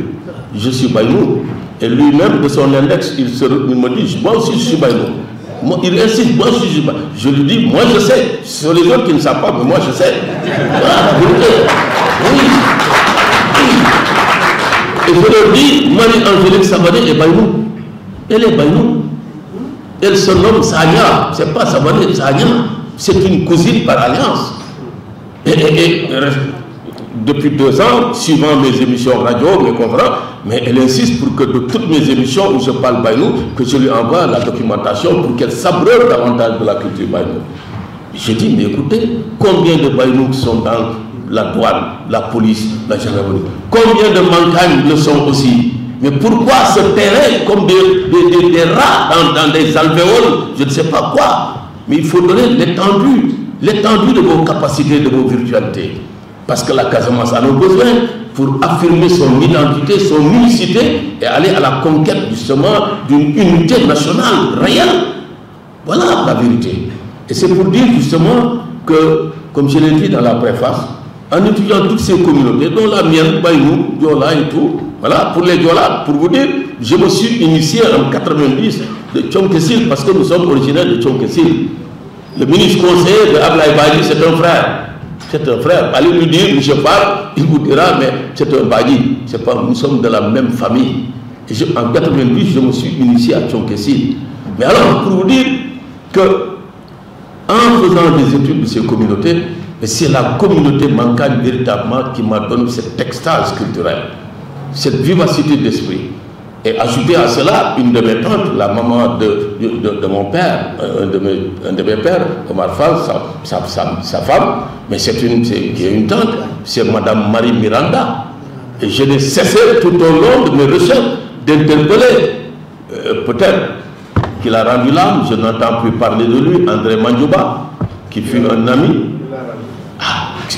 Speaker 7: je suis Baïnou. Et lui-même, de son index, il me dit, moi aussi je suis Baïnou. Il insiste, moi aussi je suis Baïnou. Je lui dis, moi je sais. Ce sont les autres qui ne savent pas, mais moi je sais. Voilà, oui. Et je leur dis, Marie-Angélique Savané est Baïnou. Elle est Baïnou. Elle se nomme Sagna. Ce n'est pas Savané, Sagna. C'est une cousine par alliance. Et depuis 2 ans, suivant mes émissions radio, mes conférences, mais elle insiste pour que de toutes mes émissions où je parle Baïnou, que je lui envoie la documentation pour qu'elle s'abreuve davantage de la culture Baïnou. J'ai dit, mais écoutez, combien de Baïnou sont dans la douane, la police, la gendarmerie? Combien de Mancagnes le sont aussi? Mais pourquoi se terrer comme des rats dans des alvéoles, je ne sais pas quoi? Mais il faut donner l'étendue de vos capacités, de vos virtualités. Parce que la Casamance en a besoin pour affirmer son identité, son unicité et aller à la conquête justement d'une unité nationale réelle. Voilà la vérité. Et c'est pour dire justement que, comme je l'ai dit dans la préface, en étudiant toutes ces communautés, dont la mienne, Baïnou, Diola et tout, voilà, pour les Diola, pour vous dire, je me suis initié en 90 de Tchonkessil parce que nous sommes originaires de Tchonkessil. Le ministre conseiller de Ablaye Badi, c'est un frère. C'est un frère. Allez lui dire, je parle, il vous dira, mais c'est un Badi. Nous sommes de la même famille. Et en 90, je me suis initié à Tchonkessil. Mais alors, pour vous dire que, en faisant des études de ces communautés, c'est la communauté Mancagne véritablement qui m'a donné cette extase culturelle, cette vivacité d'esprit. Et ajouter à cela, une de mes tantes, la maman de mon père, un de mes pères, Omar Fall, sa femme, mais c'est une tante, c'est Madame Marie Miranda. Et je n'ai cessé tout au long de mes recherches d'interpeller, peut-être qu'il a rendu l'âme, je n'entends plus parler de lui, André Mandjouba, qui fut un ami,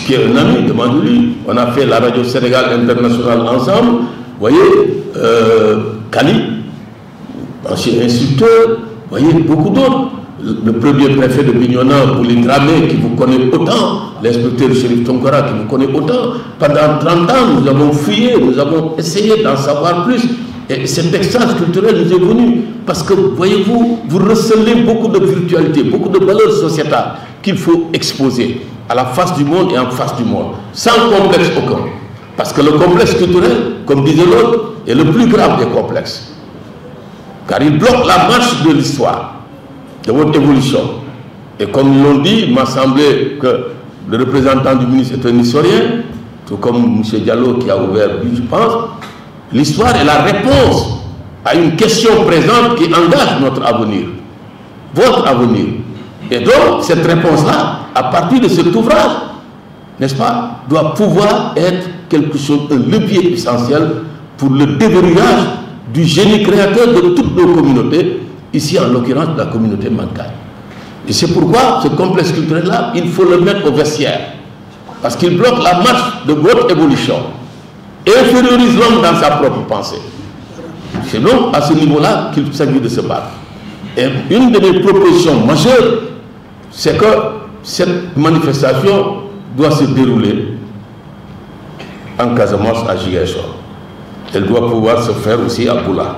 Speaker 7: qui est un ami, demandez-lui. On a fait la radio Sénégal internationale ensemble, vous voyez, Kali, ancien instructeur, vous voyez, beaucoup d'autres. Le premier préfet de Bignona, Bouli Dramé, qui vous connaît autant, l'inspecteur Chérif Tonkara, qui vous connaît autant. Pendant 30 ans, nous avons fouillé, nous avons essayé d'en savoir plus. Et cette extase culturelle nous est venue parce que, voyez-vous, vous recelez beaucoup de virtualité, beaucoup de valeurs sociétales qu'il faut exposer. à la face du monde et en face du monde, sans complexe aucun. Parce que le complexe culturel, comme disait l'autre, est le plus grave des complexes. Car il bloque la marche de l'histoire, de votre évolution. Et comme ils l'ont dit, il m'a semblé que le représentant du ministre est un historien, tout comme M. Diallo qui a ouvert, je pense. L'histoire est la réponse à une question présente qui engage notre avenir, votre avenir. Et donc, cette réponse-là, à partir de cet ouvrage, n'est-ce pas, doit pouvoir être quelque chose, un levier essentiel pour le déverrouillage du génie créateur de toutes nos communautés, ici en l'occurrence la communauté Mankagne. Et c'est pourquoi ce complexe culturel-là, il faut le mettre au vestiaire, parce qu'il bloque la marche de votre évolution, infériorise l'homme dans sa propre pensée. C'est donc à ce niveau-là qu'il s'agit de se battre. Et une de mes propositions majeures, c'est que cette manifestation doit se dérouler en Casamance, à Ziguinchor. Elle doit pouvoir se faire aussi à Boula,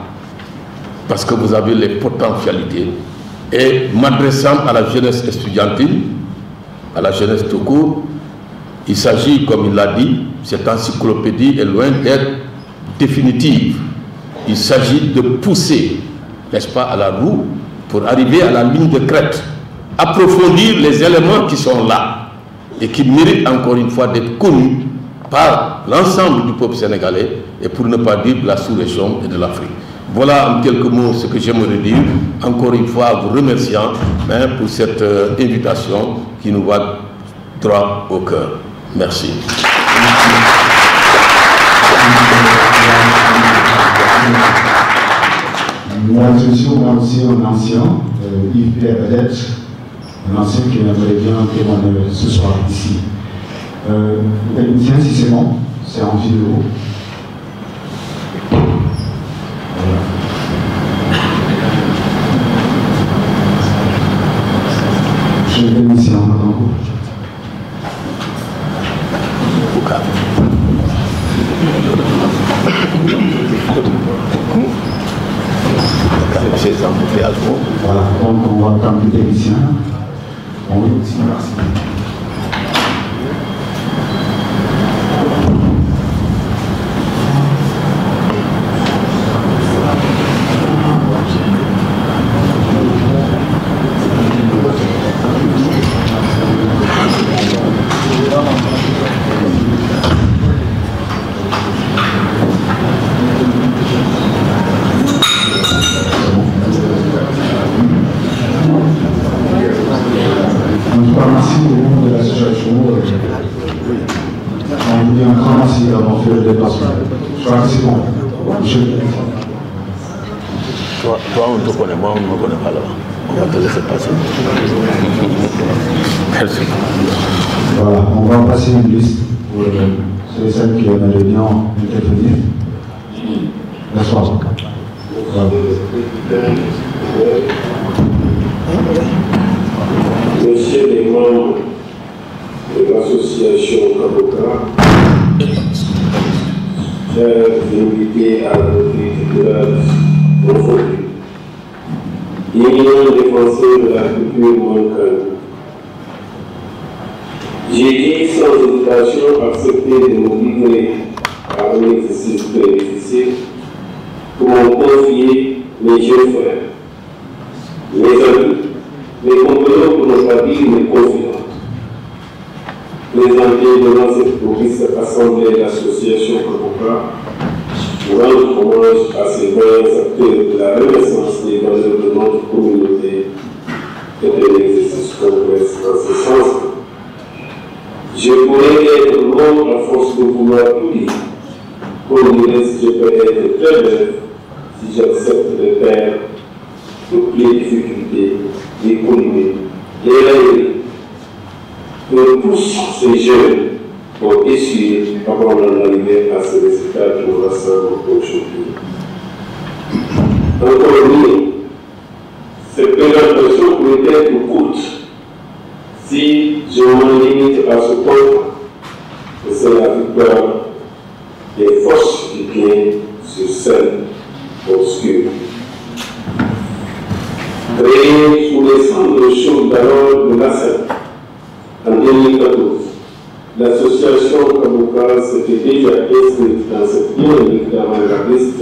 Speaker 7: parce que vous avez les potentialités. Et m'adressant à la jeunesse estudiantine, à la jeunesse tout court, il s'agit, comme il l'a dit, cette encyclopédie est loin d'être définitive. Il s'agit de pousser, n'est-ce pas, à la roue pour arriver à la ligne de crête, approfondir les éléments qui sont là et qui méritent encore une fois d'être connus par l'ensemble du peuple sénégalais et pour ne pas dire de la sous-région et de l'Afrique. Voilà en quelques mots ce que j'aimerais dire, encore une fois vous remerciant pour cette invitation qui nous va droit au cœur. Merci.
Speaker 2: Mesdames et messieurs, on a aussi un ancien, Yves-Pierre Bellet, un ancien qui aimerait bien témoigner ce soir ici. Le technicien, si c'est bon, c'est en vidéo. Je vais ici en attendant. Voilà, donc on va prendre le technicien. Oui, merci.
Speaker 7: Toi, on te connaît, moi, on ne me connaît pas là. On va te laisser passer. Merci.
Speaker 2: Voilà, on va passer une liste pour ceux et celles qui aimeraient bien intervenir. Bonsoir. Voilà.
Speaker 8: Monsieur les membres de l'association Kaboka, chers invités à notre titulaire aujourd'hui, éminents défenseurs de la culture mankagne, j'ai dit sans hésitation accepter de me livrer à un exercice très difficile pour m'en confier mes jeunes frères, mes amis, mes compagnons, pour ne pas dire mes confidents. Présenté devant cette auguste assemblée d'associations Kaboka, pour rendre hommage à ces 20 acteurs de la renaissance des valeurs de notre communauté et de l'exercice complexe en ce sens. Je pourrais être long à force de vouloir tout dire. Comme il reste, je peux être très bref si j'accepte de faire toutes les difficultés, les colliers, les règles que tous ces jeunes ont essuyé avant d'en arriver à ce résultat qui nous rassemble aujourd'hui. Encore mieux, cette présentation pourrait être courte si je m'en limite à ce point que c'est la victoire des forces du bien sur celles obscures. Créé sous les cendres chaudes d'alors de la scène, En 2014, l'association Kabuka s'était déjà inscrite dans cette dynamique d'avant-gardiste,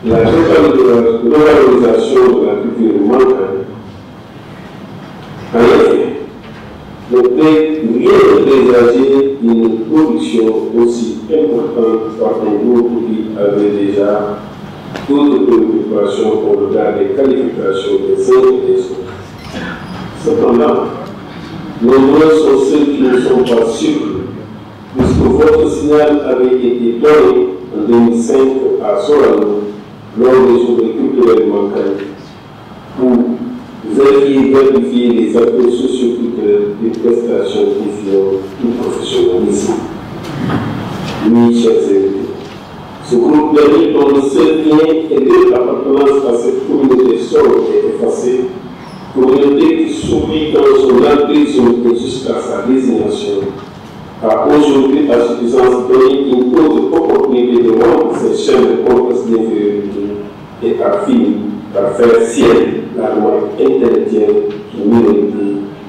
Speaker 8: la revalorisation de la culture mancane. En effet, ne peut rien présager une production aussi importante par un groupe qui avait déjà d'autres préoccupations au regard des qualifications des uns et des autres. Cependant, nombreux sont ceux qui ne sont pas sûrs, puisque votre signal avait été donné en 2005 à Sorano lors des journées culturelles mancane, où vous aviez identifié les acteurs socioculturels des prestations défiant tout professionnalisme. Oui, chers invités, ce groupe d'amis dont le seul lien et de l'appartenance à cette communauté sobre et effacée, communauté qui souffrit dans son emprisonnement et jusqu'à sa désignation, a aujourd'hui à suffisance donné une autre opportunité de rendre ces chaînes de complexe d'infériorité et a fini par faire sienne la remarque intellectuelle qui mérite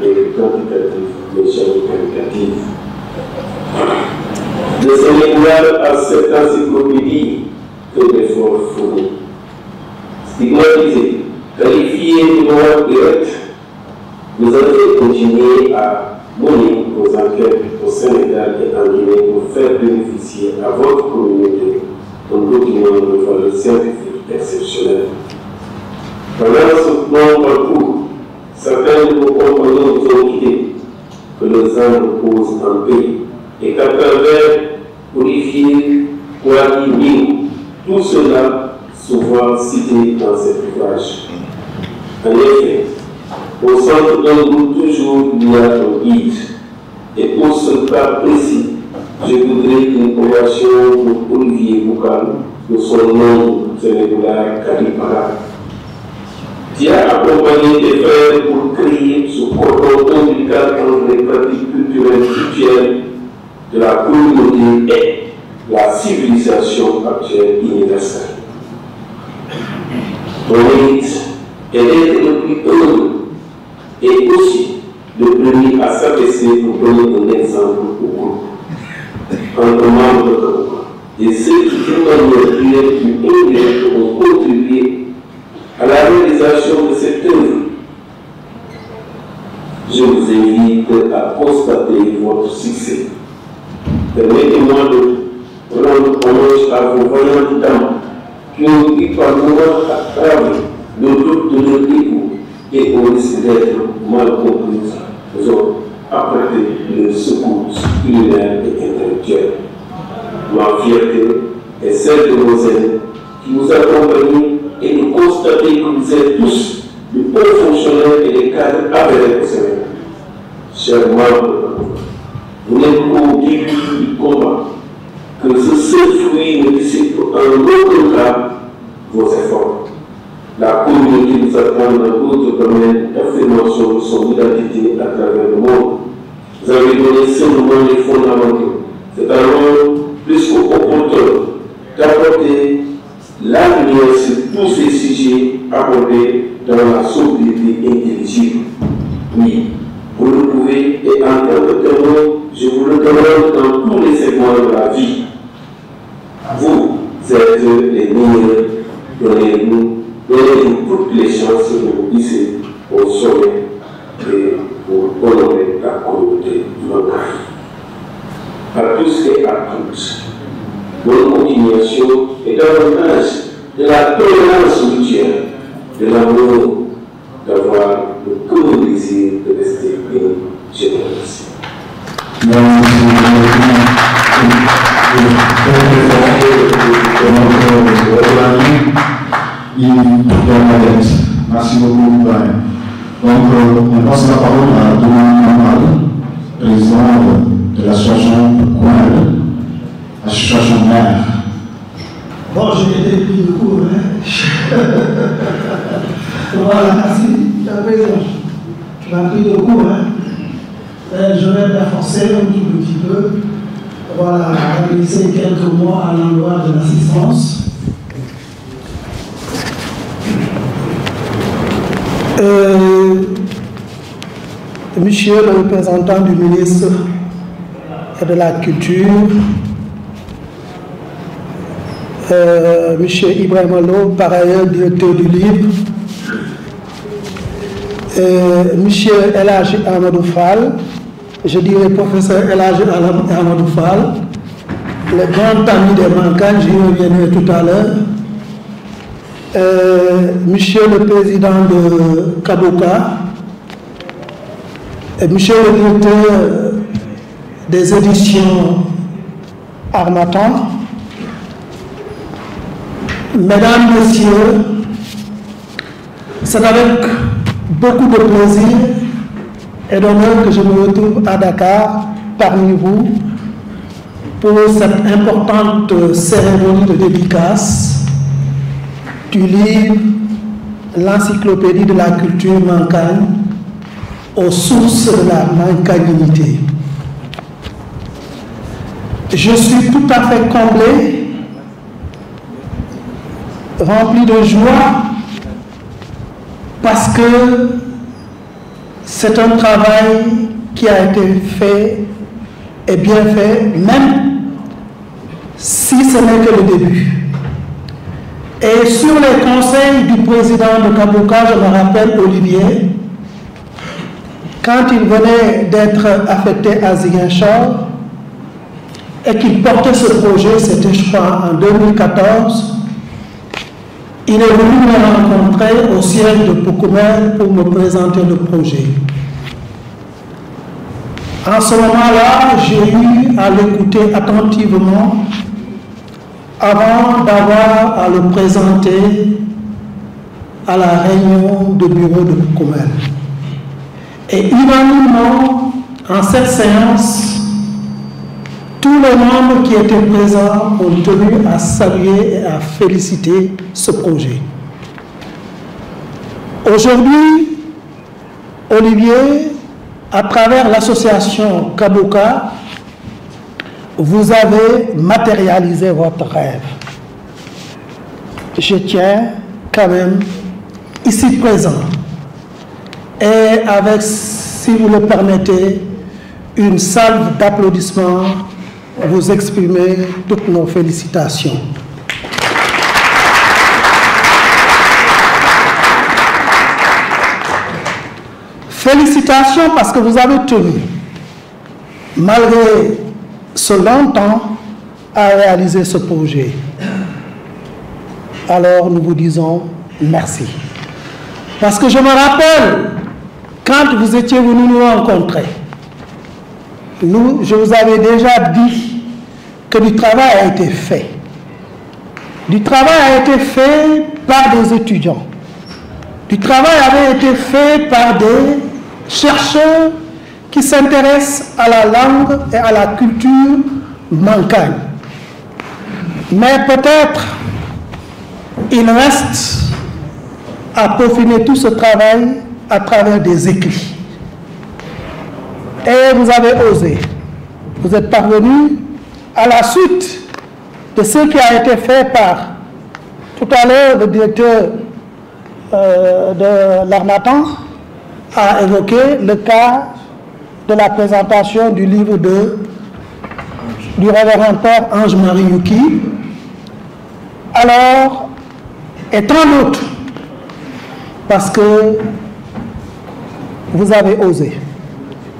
Speaker 8: les quantitatifs, les chaînes qualitatives. Le Sénégal a cette encyclopédie que d'efforts fournis. Stigmatisé, qualifié de noir direct, vous avez continué à mener vos enquêtes au Sénégal et en Guinée pour faire bénéficier à votre communauté d'un document de valeur scientifique exceptionnelle. Pendant ce long parcours, certains de vos compagnons vous ont quittés, que les âmes posent en paix, et qu'à travers Olivier, Kouadi, Ming, tout cela souvent cité dans cet ouvrage. En effet, au centre d'un groupe toujours il y a un guide, et pour ce cas précis, je voudrais une ovation pour Olivier Boukal de son nom sénégalais Kalipara, qui a accompagné des frères pour créer ce cordon ombilical entre les pratiques culturelles rituelles de la communauté et la civilisation actuelle universelle. Ton mérite est d'être le plus heureux et aussi le premier à s'abaisser pour donner un exemple au groupe. En tant que membre de Kabuka, et ceux qui, d'une manière directe ou indirecte, ont contribué à la réalisation de cette œuvre, je vous invite à constater votre succès. Permettez-moi de rendre hommage à vos vaillantes dames qui ont eu par moments à travers le doute de leur égo et au risque d'être mal comprises, nous ont apporté le secours culinaire et intellectuel. Ma fierté est celle de vos aînés qui vous accompagnent et de constater que vous êtes tous de hauts fonctionnaires et des cadres avérés au Sénégal. Chers membres, vous n'êtes qu'au début du combat, que ce seul fruit ne dissipe en aucun cas vos efforts. La communauté vous attend dans d'autres domaines d'affirmation de son identité à travers le monde. Vous avez donné seulement les fondamentaux. C'est alors plus qu'opportun d'apporter la lumière sur tous ces sujets abordés dans la sobriété intelligible. Oui, vous le pouvez et en tant que témoin, je vous le demande dans tous les segments de la vie. Vous êtes les meilleurs, donnez-nous toutes les chances de vous glisser au sommet et pour honorer la communauté du Mancane. À tous et à toutes, bonne continuation et davantage de la tolérance mutuelle, de l'amour, d'avoir le grand plaisir de rester unis. Je vous remercie.
Speaker 2: Merci beaucoup, Brian. Donc, on passe la parole à Dominique Mamal, président de l'association Koual, association mère.
Speaker 9: Bon, j'ai été pris de cours, hein. Voilà, merci, tu as raison. Tu m'as pris de cours, hein. Je vais m'efforcer un tout petit peu. Voilà, glisser quelques mots à l'endroit de l'assistance. Monsieur le représentant du ministre de la Culture, Monsieur Ibrahim Lo, par ailleurs directeur du livre, Monsieur El Hadji Amadou Fall, je dirais professeur El Hadji Amadou Fall, le grand ami des Mankagnes, j'y reviendrai tout à l'heure, Monsieur le président de Kaboka, Monsieur le directeur des éditions Harmattan, Mesdames, Messieurs, c'est avec beaucoup de plaisir et d'honneur que je me retrouve à Dakar parmi vous pour cette importante cérémonie de dédicace du livre L'encyclopédie de la culture mancagne aux sources de la mancagnité. Je suis tout à fait comblé, rempli de joie, parce que c'est un travail qui a été fait et bien fait, même si ce n'est que le début. Et sur les conseils du président de Kaboka, je me rappelle Olivier, quand il venait d'être affecté à Ziguinchor et qu'il portait ce projet, c'était je crois en 2014, il est venu me rencontrer au siège de Poukoumel pour me présenter le projet. En ce moment-là, j'ai eu à l'écouter attentivement avant d'avoir à le présenter à la réunion de bureau de Poukoumel. Et unanimement, en cette séance, tous les membres qui étaient présents ont tenu à saluer et à féliciter ce projet. Aujourd'hui, Olivier, à travers l'association Kaboka, vous avez matérialisé votre rêve. Je tiens quand même, ici présent, et avec, si vous le permettez, une salve d'applaudissements, vous exprimer toutes nos félicitations. Félicitations parce que vous avez tenu, malgré ce long temps, à réaliser ce projet. Alors nous vous disons merci. Parce que je me rappelle, quand vous étiez venus nous rencontrer, je vous avais déjà dit que du travail a été fait. Du travail a été fait par des étudiants. Du travail avait été fait par des chercheurs qui s'intéressent à la langue et à la culture mancagne. Mais peut-être il reste à peaufiner tout ce travail à travers des écrits. Et vous avez osé. Vous êtes parvenu à la suite de ce qui a été fait par, tout à l'heure, le directeur de l'Harmattan a évoqué le cas de la présentation du livre du révérend père Ange-Marie Yuki. Alors, et tant d'autres, parce que vous avez osé.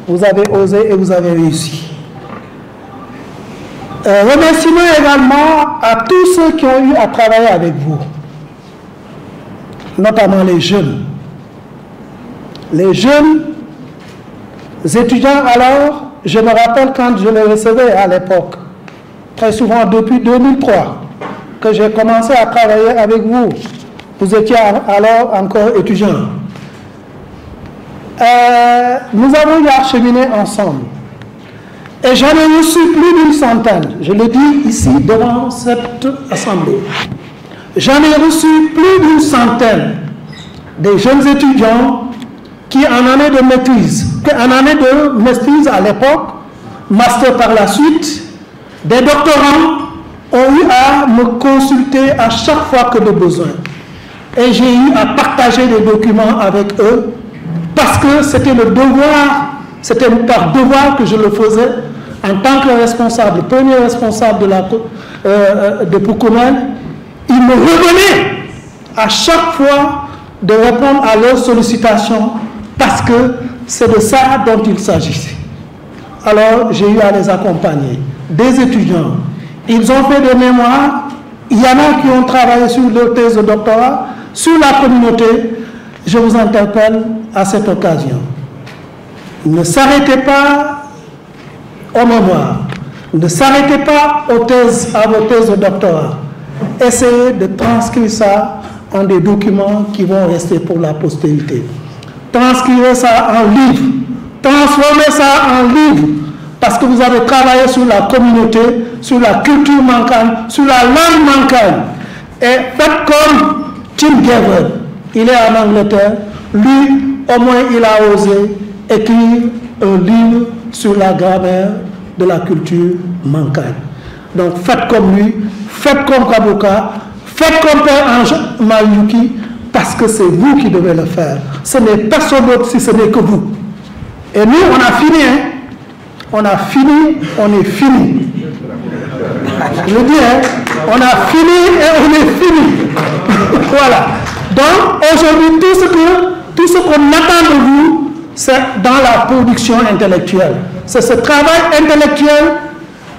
Speaker 9: Vous avez osé et vous avez réussi. Remerciements également à tous ceux qui ont eu à travailler avec vous, notamment les jeunes. Les jeunes étudiants, alors, je me rappelle quand je les recevais à l'époque, très souvent depuis 2003, que j'ai commencé à travailler avec vous. Vous étiez alors encore étudiants. Nous avons eu à cheminer ensemble. Et j'en ai reçu plus d'une centaine, je le dis ici devant cette assemblée. J'en ai reçu plus d'une centaine des jeunes étudiants qui en année de maîtrise, à l'époque, master par la suite, des doctorants ont eu à me consulter à chaque fois que de besoin. Et j'ai eu à partager des documents avec eux parce que c'était le devoir, c'était par devoir que je le faisais en tant que responsable, premier responsable de Poukoumel. Il me revenait à chaque fois de répondre à leurs sollicitations parce que c'est de ça dont il s'agissait. Alors j'ai eu à les accompagner. Des étudiants, ils ont fait des mémoires, il y en a qui ont travaillé sur leur thèse de doctorat, sur la communauté. Je vous interpelle à cette occasion. Ne s'arrêtez pas aux mémoires, ne s'arrêtez pas à vos thèses de doctorat. Essayez de transcrire ça en des documents qui vont rester pour la postérité. Transcrivez ça en livre, transformez ça en livre, parce que vous avez travaillé sur la communauté, sur la culture mancagne, sur la langue mancagne. Et faites comme Tim Gavel, il est en Angleterre, lui, au moins, il a osé écrire un livre sur la grammaire de la culture mancagne. Donc faites comme lui, faites comme Kabuka, faites comme Père Ange Mayuki, parce que c'est vous qui devez le faire. Ce n'est personne d'autre si ce n'est que vous. Et nous, on a fini, hein? On a fini, on est fini. Je dis, hein? On a fini et on est fini. Voilà. Donc, aujourd'hui, tout ce qu'on attend de vous, c'est dans la production intellectuelle. C'est ce travail intellectuel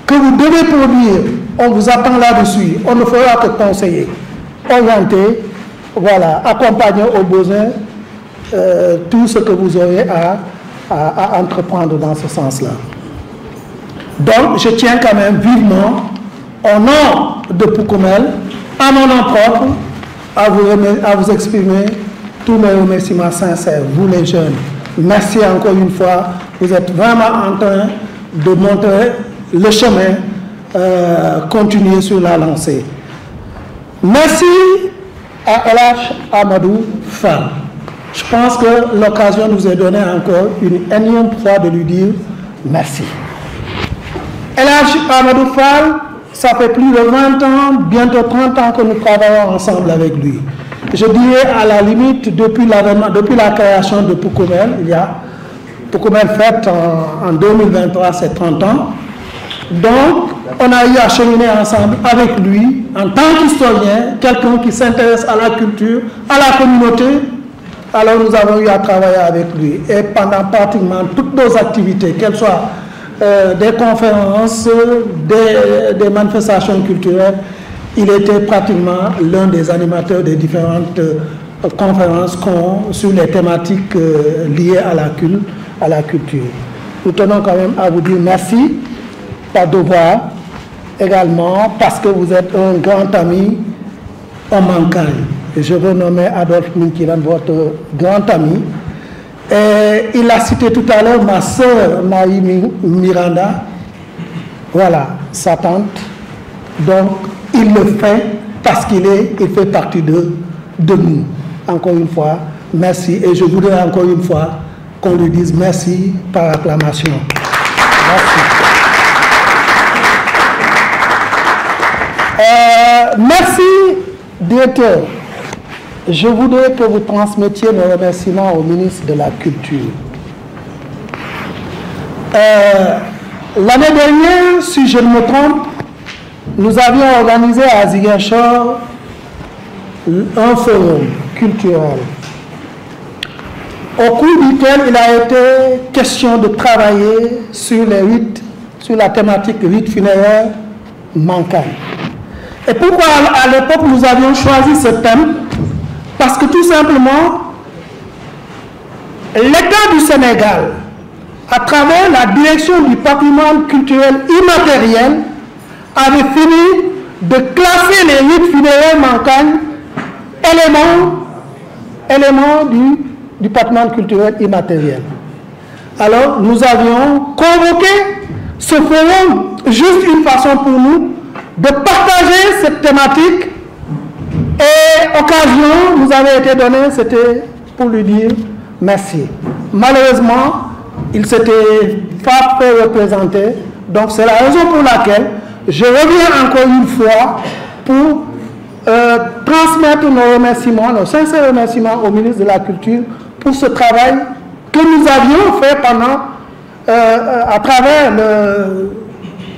Speaker 9: que vous devez produire. On vous attend là-dessus. On ne fera que conseiller, orienter, voilà, accompagner aux besoins tout ce que vous aurez à entreprendre dans ce sens-là. Donc, je tiens quand même vivement, au nom de Poukoumel, à mon nom propre, à vous exprimer tous mes remerciements sincères, vous les jeunes. Merci encore une fois, vous êtes vraiment en train de montrer le chemin, continuer sur la lancée. Merci à El-Hadj Amadou Fall. Je pense que l'occasion nous est donnée encore une énième fois de lui dire merci. El-Hadj Amadou Fall, ça fait plus de 20 ans, bientôt 30 ans que nous travaillons ensemble avec lui. Je dirais à la limite, depuis la création de Poukoumel, Poukoumel fête en 2023 ses 30 ans. Donc, on a eu à cheminer ensemble avec lui, en tant qu'historien, quelqu'un qui s'intéresse à la culture, à la communauté. Alors nous avons eu à travailler avec lui. Et pendant pratiquement toutes nos activités, qu'elles soient des conférences, des manifestations culturelles, il était pratiquement l'un des animateurs des différentes conférences sur les thématiques liées à la culture. Nous tenons quand même à vous dire merci, par devoir, également parce que vous êtes un grand ami en Mancagne. Et je veux nommer Adolphe Minkilan, votre grand ami. Et il a cité tout à l'heure ma sœur Marie Miranda, voilà, sa tante. Donc, il le fait parce qu'il fait partie de nous. Encore une fois, merci. Et je voudrais encore une fois qu'on lui dise merci par acclamation. Merci. Merci, directeur. Je voudrais que vous transmettiez mes remerciements au ministre de la Culture. L'année dernière, si je ne me trompe, nous avions organisé à Ziguinchor un forum culturel au cours duquel il a été question de travailler sur la thématique rites funéraires mancagne. Et pourquoi à l'époque nous avions choisi ce thème? Parce que tout simplement, l'État du Sénégal, à travers la direction du patrimoine culturel immatériel, avait fini de classer les rites funéraires mancagne éléments du patrimoine culturel immatériel. Alors, nous avions convoqué ce forum, juste une façon pour nous de partager cette thématique, et occasion nous avait été donnée, c'était pour lui dire merci. Malheureusement, il ne s'était pas fait représenter, donc c'est la raison pour laquelle je reviens encore une fois pour transmettre nos remerciements, nos sincères remerciements au ministre de la Culture pour ce travail que nous avions fait pendant, à travers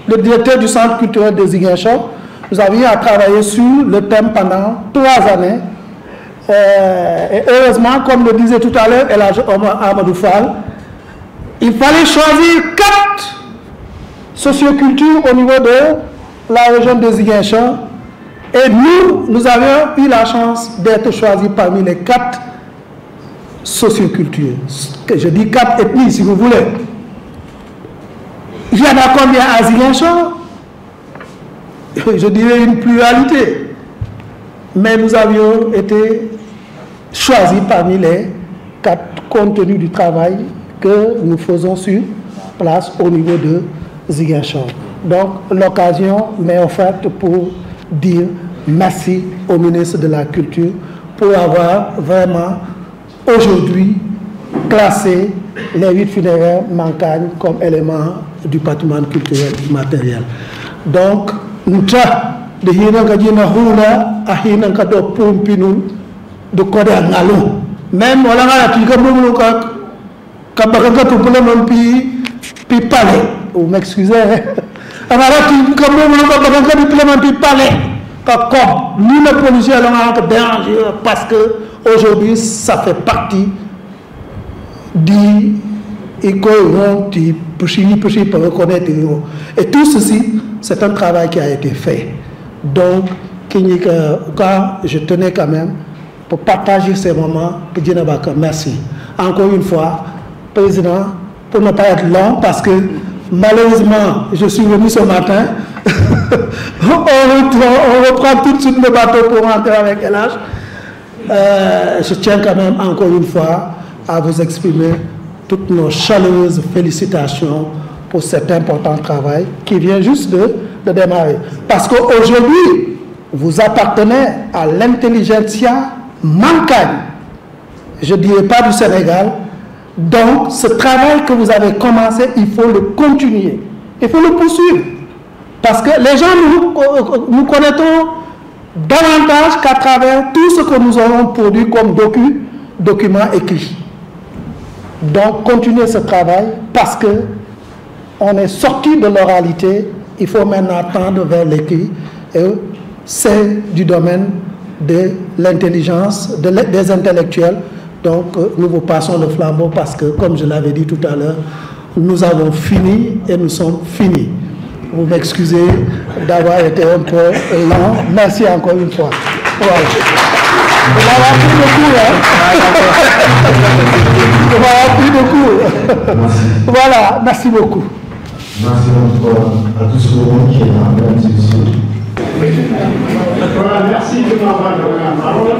Speaker 9: le directeur du Centre culturel de Ziguinchor, nous avions à travailler sur le thème pendant 3 années. Et heureusement, comme le disait tout à l'heure El Hadj Amadou Fall, il fallait choisir 4 sociocultures au niveau de la région de Ziguinchor. Et nous avions eu la chance d'être choisis parmi les 4 sociocultures. Je dis 4 ethnies, si vous voulez. Il y en a combien à Ziguinchor? Je dirais une pluralité. Mais nous avions été choisis parmi les 4 compte tenu du travail que nous faisons sur place au niveau de Ziguinchor. Donc l'occasion m'est offerte pour dire merci au ministre de la Culture pour avoir vraiment aujourd'hui classé les 8 funéraires Mankagne comme élément du patrimoine culturel immatériel. Donc nous de de code à Nalo. Même on a dit que parler. Vous m'excusez. On a dit que parler. Comme nous les policiers allons déranger parce que aujourd'hui ça fait partie du pour reconnaître. Et tout ceci, c'est un travail qui a été fait. Donc, je tenais quand même pour partager ces moments, pour dire merci. Encore une fois, Président, pour ne pas être long, parce que malheureusement, je suis venu ce matin, on reprend tout de suite le bateau pour rentrer avec El Hadj. Je tiens quand même encore une fois à vous exprimer toutes nos chaleureuses félicitations pour cet important travail qui vient juste de démarrer. Parce qu'aujourd'hui, vous appartenez à l'intelligentsia Mankagne, je ne dirais pas du Sénégal. Donc, ce travail que vous avez commencé, il faut le continuer. Il faut le poursuivre. Parce que les gens nous connaîtront davantage qu'à travers tout ce que nous aurons produit comme documents écrits. Donc, continuez ce travail parce que on est sorti de l'oralité, il faut maintenant tendre vers l'écrit. Et c'est du domaine de l'intelligence, des intellectuels. Donc, nous vous passons le flambeau parce que, comme je l'avais dit tout à l'heure, nous avons fini et nous sommes finis. Vous m'excusez d'avoir été un peu lent. Merci encore une fois. Voilà. On va pris beaucoup. Voilà, merci beaucoup.
Speaker 10: Merci à tous le monde qui est là, mesdames et messieurs.
Speaker 11: Voilà, merci de m'avoir donné la parole.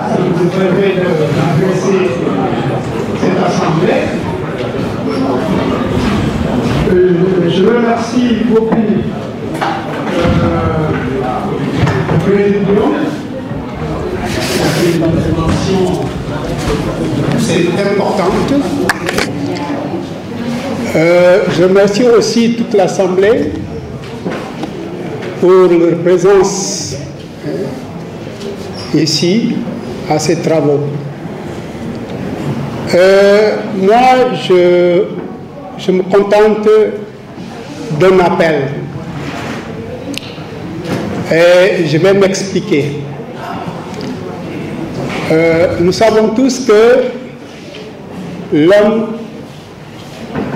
Speaker 11: Ça nous permet d'adresser cette assemblée. Je remercie beaucoup le président. Une intervention, c'est importante. Je remercie aussi toute l'Assemblée pour leur présence ici à ces travaux. Moi, je me contente d'un appel et je vais m'expliquer. Nous savons tous que l'homme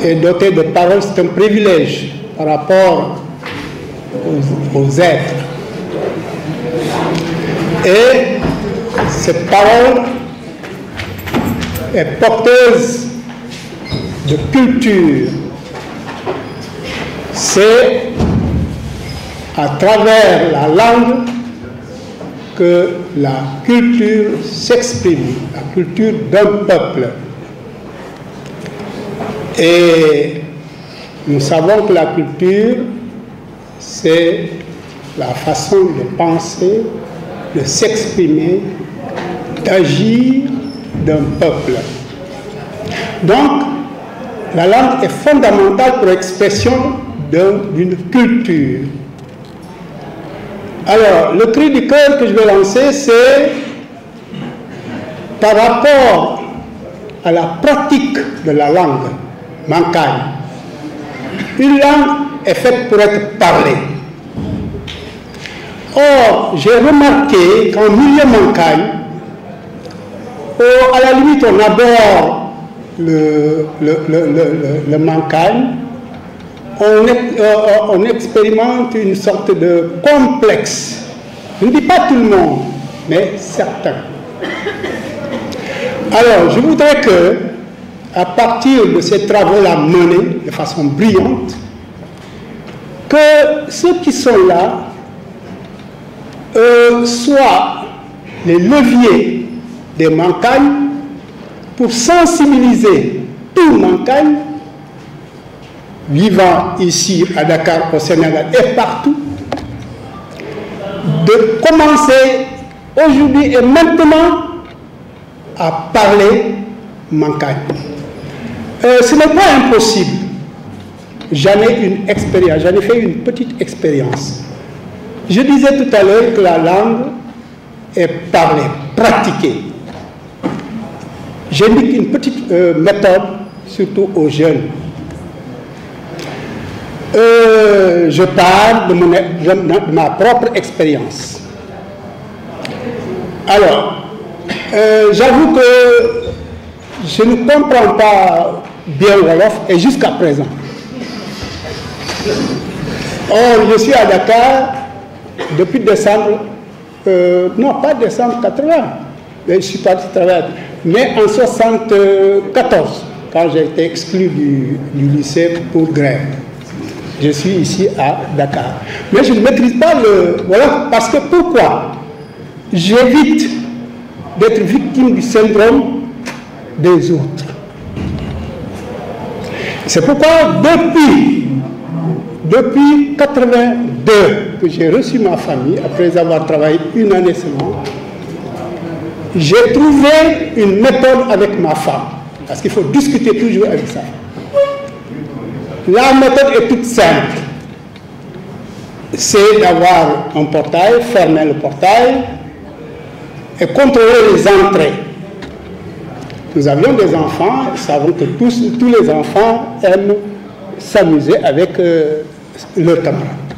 Speaker 11: est doté de paroles, c'est un privilège par rapport aux êtres. Et cette parole est porteuse de culture. C'est à travers la langue que la culture s'exprime, la culture d'un peuple. Et nous savons que la culture, c'est la façon de penser, de s'exprimer, d'agir d'un peuple. Donc, la langue est fondamentale pour l'expression d'une culture. Alors, le cri du cœur que je vais lancer, c'est par rapport à la pratique de la langue mankagne. Une langue est faite pour être parlée. Or, j'ai remarqué qu'en milieu mankagne, à la limite, on aborde le mankagne, on expérimente une sorte de complexe. Je ne dis pas tout le monde, mais certains. Alors, je voudrais que, à partir de ces travaux-là menés de façon brillante, que ceux qui sont là soient les leviers des mancagnes pour sensibiliser tout mancagne vivant ici à Dakar, au Sénégal et partout, de commencer aujourd'hui et maintenant à parler mancagne. Ce n'est pas impossible. J'en ai une expérience, j'en ai fait une petite expérience. Je disais tout à l'heure que la langue est parlée, pratiquée. J'indique une petite méthode, surtout aux jeunes. Je parle de ma propre expérience. Alors, j'avoue que je ne comprends pas bien Wolof, et jusqu'à présent. Or, je suis à Dakar depuis décembre, non pas décembre 80, mais je suis parti travailler, mais en 74, quand j'ai été exclu du lycée pour grève. Je suis ici à Dakar. Mais je ne maîtrise pas le... Voilà, parce que pourquoi? J'évite d'être victime du syndrome des autres. C'est pourquoi depuis 82 que j'ai reçu ma famille, après avoir travaillé une année seulement, j'ai trouvé une méthode avec ma femme. Parce qu'il faut discuter toujours avec ça. La méthode est toute simple. C'est d'avoir un portail, fermer le portail et contrôler les entrées. Nous avions des enfants, nous savons que tous les enfants aiment s'amuser avec leurs camarades.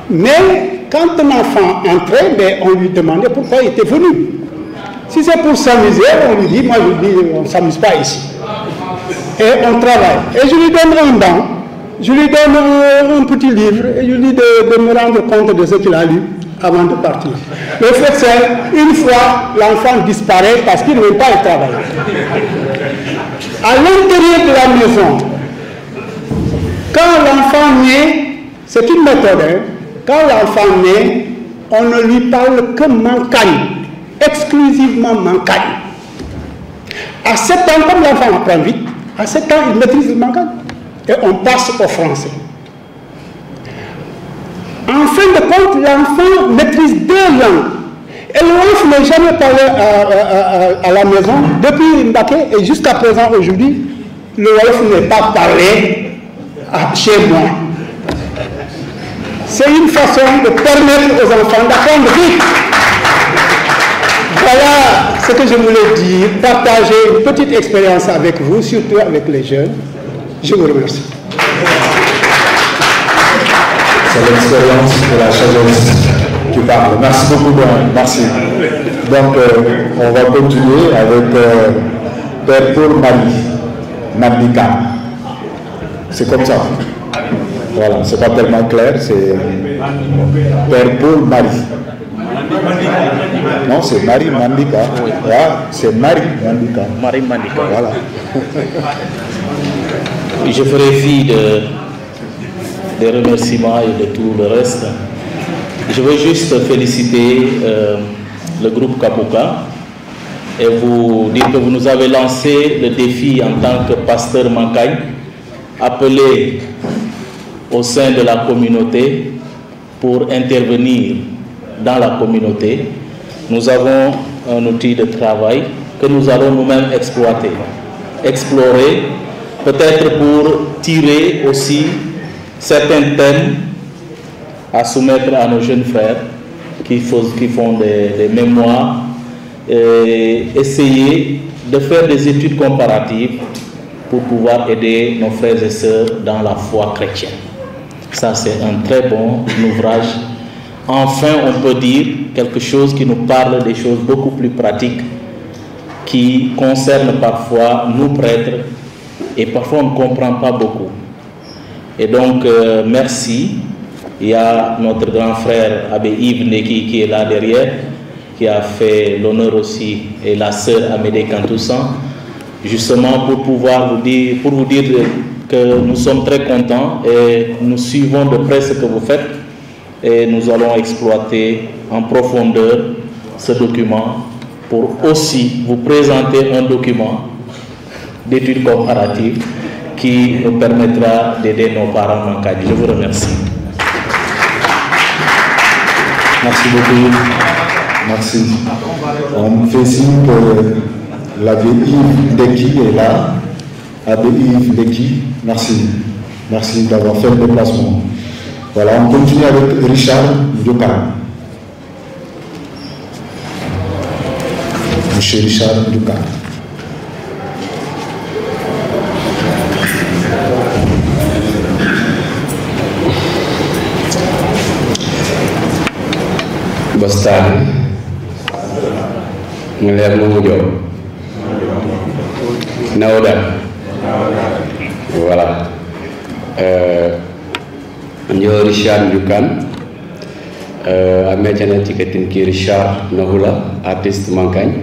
Speaker 11: Mais quand un enfant entrait, on lui demandait pourquoi il était venu. Si c'est pour s'amuser, on lui dit, moi je dis, on ne s'amuse pas ici. Et on travaille. Et je lui donne un banc, je lui donne un petit livre, et je lui dis de me rendre compte de ce qu'il a lu avant de partir. Le fait c'est, une fois, l'enfant disparaît parce qu'il ne veut pas y travailler. À l'intérieur de la maison, quand l'enfant naît, c'est une méthode, hein, quand l'enfant naît, on ne lui parle que mancagne, exclusivement mancagne. À 7 ans, comme l'enfant apprend vite, à 7 ans, il maîtrise le mancagne. Et on passe au français. En fin de compte, l'enfant maîtrise 2 langues. Et le Wolof n'a jamais parlé à la maison, depuis Mbaké et jusqu'à présent, aujourd'hui, le Wolof n'est pas parlé chez moi. C'est une façon de permettre aux enfants d'apprendre vite. Voilà ce que je voulais dire, partager une petite expérience avec vous, surtout avec les jeunes. Je vous remercie.
Speaker 1: C'est l'expérience de la sagesse qui parle. Merci beaucoup, Brian. Merci. Donc, on va continuer avec Père Paul Mandika. C'est comme ça. Voilà, c'est pas tellement clair, c'est Père Paul Marie. Non, c'est Marie Mandika. Ah, c'est Marie Mandika.
Speaker 12: Marie Mandika.
Speaker 1: Voilà.
Speaker 12: Je ferai fi des remerciements et de tout le reste. Je veux juste féliciter le groupe Kapuka et vous dire que vous nous avez lancé le défi en tant que pasteur mancagne, appelé au sein de la communauté pour intervenir dans la communauté. Nous avons un outil de travail que nous allons nous-mêmes exploiter, explorer, peut-être pour tirer aussi certains thèmes à soumettre à nos jeunes frères qui font des mémoires essayer de faire des études comparatives pour pouvoir aider nos frères et sœurs dans la foi chrétienne. Ça, c'est un très bon ouvrage. Enfin, on peut dire quelque chose qui nous parle des choses beaucoup plus pratiques qui concernent parfois nous prêtres et parfois on ne comprend pas beaucoup. Et donc, merci. Il y a notre grand frère Abbé Yves Neki qui est là derrière, qui a fait l'honneur aussi, et la sœur Amédée Kantoussan, justement pour pouvoir vous dire que nous sommes très contents et nous suivons de près ce que vous faites et nous allons exploiter en profondeur ce document pour aussi vous présenter un document d'études comparatives qui nous permettra d'aider nos parents manquants. Je vous remercie.
Speaker 2: Merci beaucoup. Merci. On me fait signe que l'abbé Yves Ndeki est là. Abbé Yves Ndeki, merci. Merci d'avoir fait le déplacement. Voilà, on continue avec Richard Ndouka. Monsieur Richard Ndouka.
Speaker 13: Bostan Nguler Moudjo Naoda. Voilà. Yo Richard Ndoukan Ametiana Tiketin qui Richard Nahula, artiste Mancagne.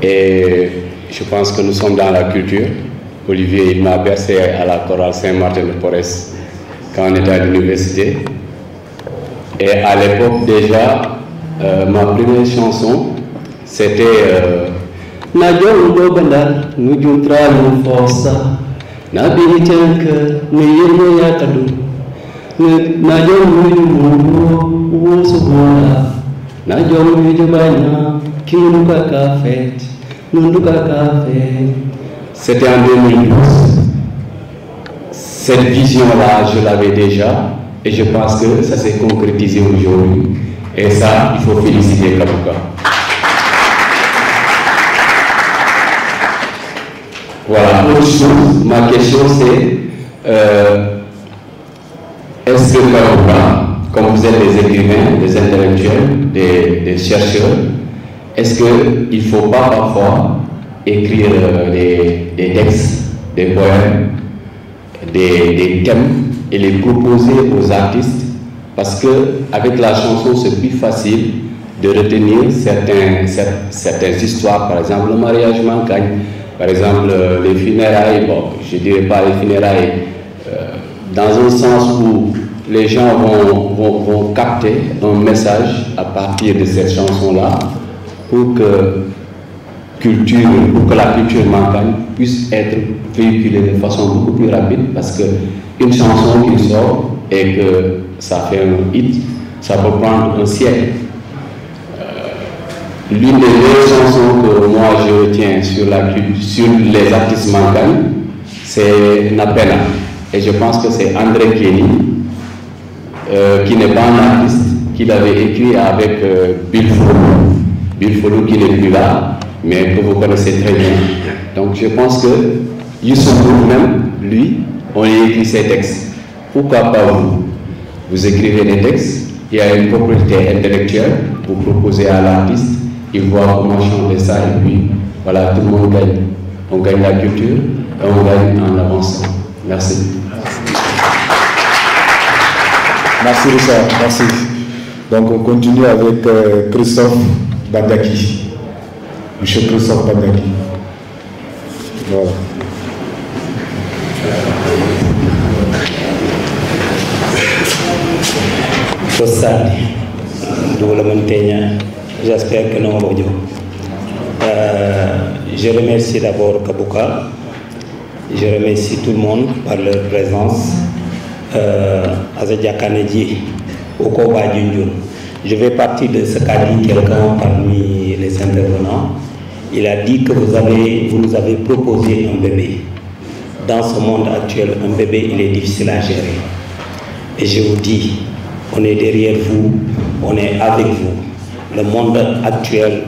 Speaker 13: Et je pense que nous sommes dans la culture. Olivier, il m'a bercé à la chorale Saint-Martin de Porres quand on était à l'université. Et à l'époque déjà, ma première chanson, c'était Najong Bogandal, Nujuntra Lufosa, Nabinitanka, Niyemo Yakadu, Najong Nujumu, Wosubona, Najong Nujubana, Kinuka Kafet, Nunduka Kafet. C'était en 2012. Cette vision-là, je l'avais déjà. Et je pense que ça s'est concrétisé aujourd'hui. Et ça, il faut féliciter Kabouka. Voilà, autre chose, ma question c'est, est-ce que Kabouka, comme vous êtes des écrivains, des intellectuels, des chercheurs, est-ce qu'il ne faut pas parfois écrire des textes, des poèmes, des thèmes et les proposer aux artistes, parce que avec la chanson c'est plus facile de retenir certaines histoires, par exemple le mariage Mancagne, par exemple les funérailles, bon je dirais pas les funérailles, dans un sens où les gens vont capter un message à partir de cette chanson-là pour que la culture Mancagne puisse être véhiculée de façon beaucoup plus rapide, parce que une chanson qui sort et que ça fait un hit, ça peut prendre un siècle. L'une des meilleures chansons que moi je retiens sur les artistes Mancagne, c'est Napena. Et je pense que c'est André Kenny, qui n'est pas un artiste, qui l'avait écrit avec Bill Folou. Bill Folou qui n'est plus là, mais que vous connaissez très bien. Donc je pense que Youssou même, lui, on y écrit ses textes. Pourquoi pas vous? Vous écrivez des textes, il y a une propriété intellectuelle, vous proposez à l'artiste, il voit comment chanter ça, et puis voilà, tout le monde gagne. On gagne la culture et on gagne en avançant. Merci.
Speaker 2: Merci Richard, merci. Donc on continue avec Christophe Bandaki. Monsieur Christophe Bandaki. Voilà.
Speaker 14: J'espère que non. Je remercie d'abord Kabouka. Je remercie tout le monde par leur présence. Je vais partir de ce qu'a dit quelqu'un parmi les intervenants. Il a dit que vous nous avez proposé un bébé. Dans ce monde actuel, un bébé, il est difficile à gérer. Et je vous dis, on est derrière vous, on est avec vous. Le monde actuel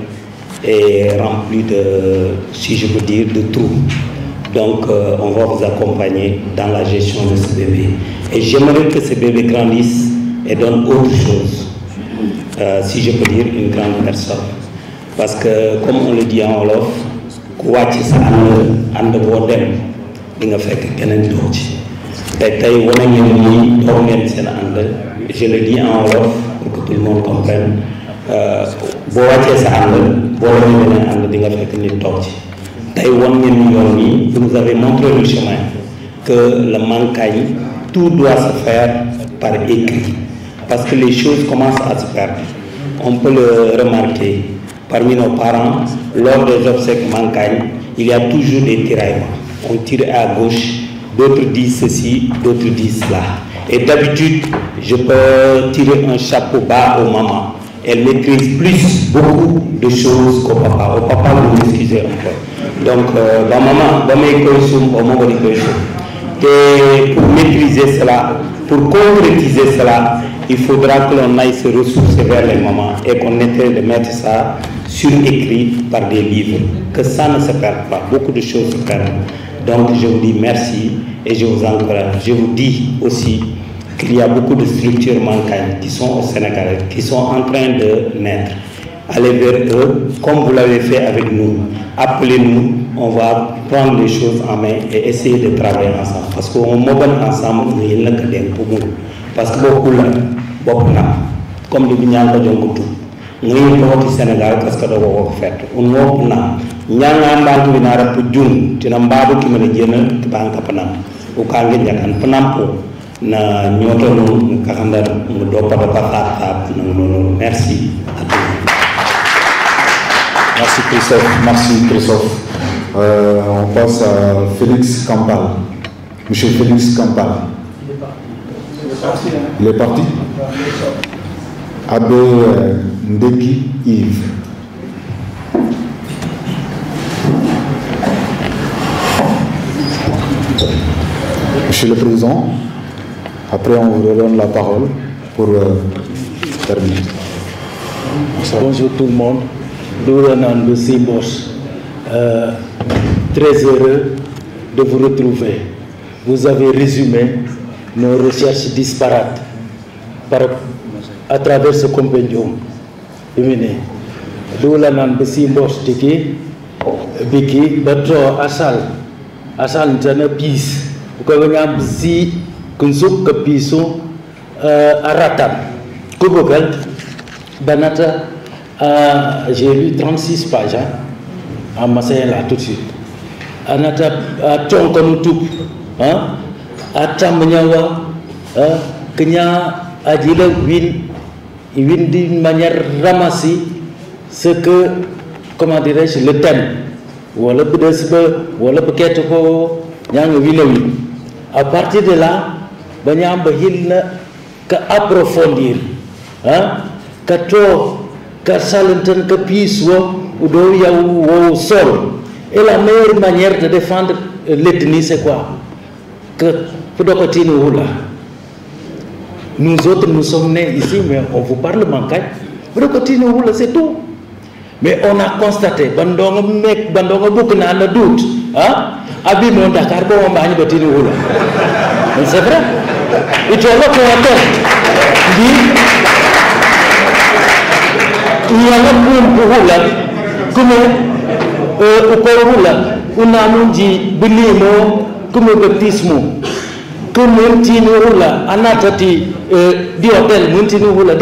Speaker 14: est rempli de, si je peux dire, de trous. Donc, on va vous accompagner dans la gestion de ce bébé. Et j'aimerais que ce bébé grandisse et donne autre chose. Si je peux dire, une grande personne. Parce que, comme on le dit en Wolof, je le dis en Wolof pour que tout le monde comprenne. Vous nous avez montré le chemin que le Mankagne, tout doit se faire par écrit. Parce que les choses commencent à se perdre. On peut le remarquer parmi nos parents, lors des obsèques Mankagne, il y a toujours des tiraillements. On tire à gauche, d'autres disent ceci, d'autres disent cela. Et d'habitude, je peux tirer un chapeau bas aux mamans. Elle maîtrise beaucoup de choses qu'au papa. Au papa, vous m'excusez un peu. Donc, ma maman, et pour maîtriser cela, pour concrétiser cela, il faudra que l'on aille se ressourcer vers les mamans et qu'on essaie de mettre ça sur écrit par des livres. Que ça ne se perde pas. Beaucoup de choses se perdent. Donc, je vous dis merci et je vous encourage. Je vous dis aussi qu'il y a beaucoup de structures Mankagne qui sont au Sénégal, qui sont en train de naître. Allez vers eux, comme vous l'avez fait avec nous. Appelez-nous, on va prendre les choses en main et essayer de travailler ensemble. Parce qu'on m'obonne ensemble, il n'y a que des poumons. Parce que beaucoup là, comme le Bignan de Djongoutou, nous sommes au Sénégal parce que nous avons fait. On n'a pas. Nous avons fait un peu de temps. Nous avons fait un peu de temps. Nous avons fait un peu de temps. Na nyoto no kakanda no dopa merci à tous.
Speaker 1: Merci Christophe. On passe à Félix Campal. Monsieur Félix Campal. Il est parti. Abbé Ndeki Yves. Monsieur le Président, après on vous redonne la parole pour terminer.
Speaker 15: Bonjour tout le monde. Douranan de Simbos. Très heureux de vous retrouver. Vous avez résumé nos recherches disparates à travers ce compendium. Douranan de Simbos Tiki, Biki, Batro, Asal, Jana Peace. Ukawanya bisi kunsuk ke piso aratan. Kubogal banata j'ai lu 36 pages à Massaïa là tout de suite. Anata tonkonutup atamnyawa kenya adila win d'une manière ramassée ce que comment dirais-je le thème wala bedesbe wala beketo ko nyang wilawi. À partir de là, il y a approfondir, que salentan que puisse ou au sol. Et la meilleure manière de défendre l'ethnie, c'est quoi? Que nous autres, nous sommes nés ici, mais on vous parle Mankagne. C'est tout. Mais on a constaté, bandonga beaucoup n'a doute, Abi mon Dakar, on va y mais c'est vrai. Et tu as là pour attendre. Il y a un peu pour là. Comme on a dit, Bilimo, comme le baptisme, comme Montinoroula, Anatati, du hôtel, Montinoroula,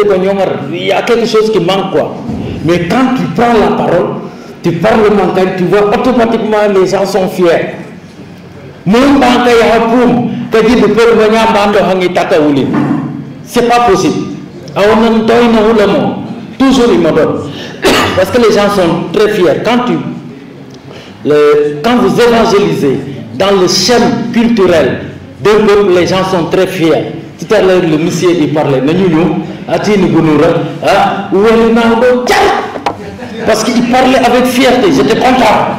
Speaker 15: il y a quelque chose qui manque quoi. Mais quand tu prends la parole, tu parles Mankagne, tu vois automatiquement les gens sont fiers. C'est pas possible. Toujours il me donne. Parce que les gens sont très fiers. Quand vous évangélisez dans le chaîne culturel d'un peuple, les gens sont très fiers. Tout à l'heure, le monsieur il parlait. Parce qu'il parlait avec fierté. J'étais content.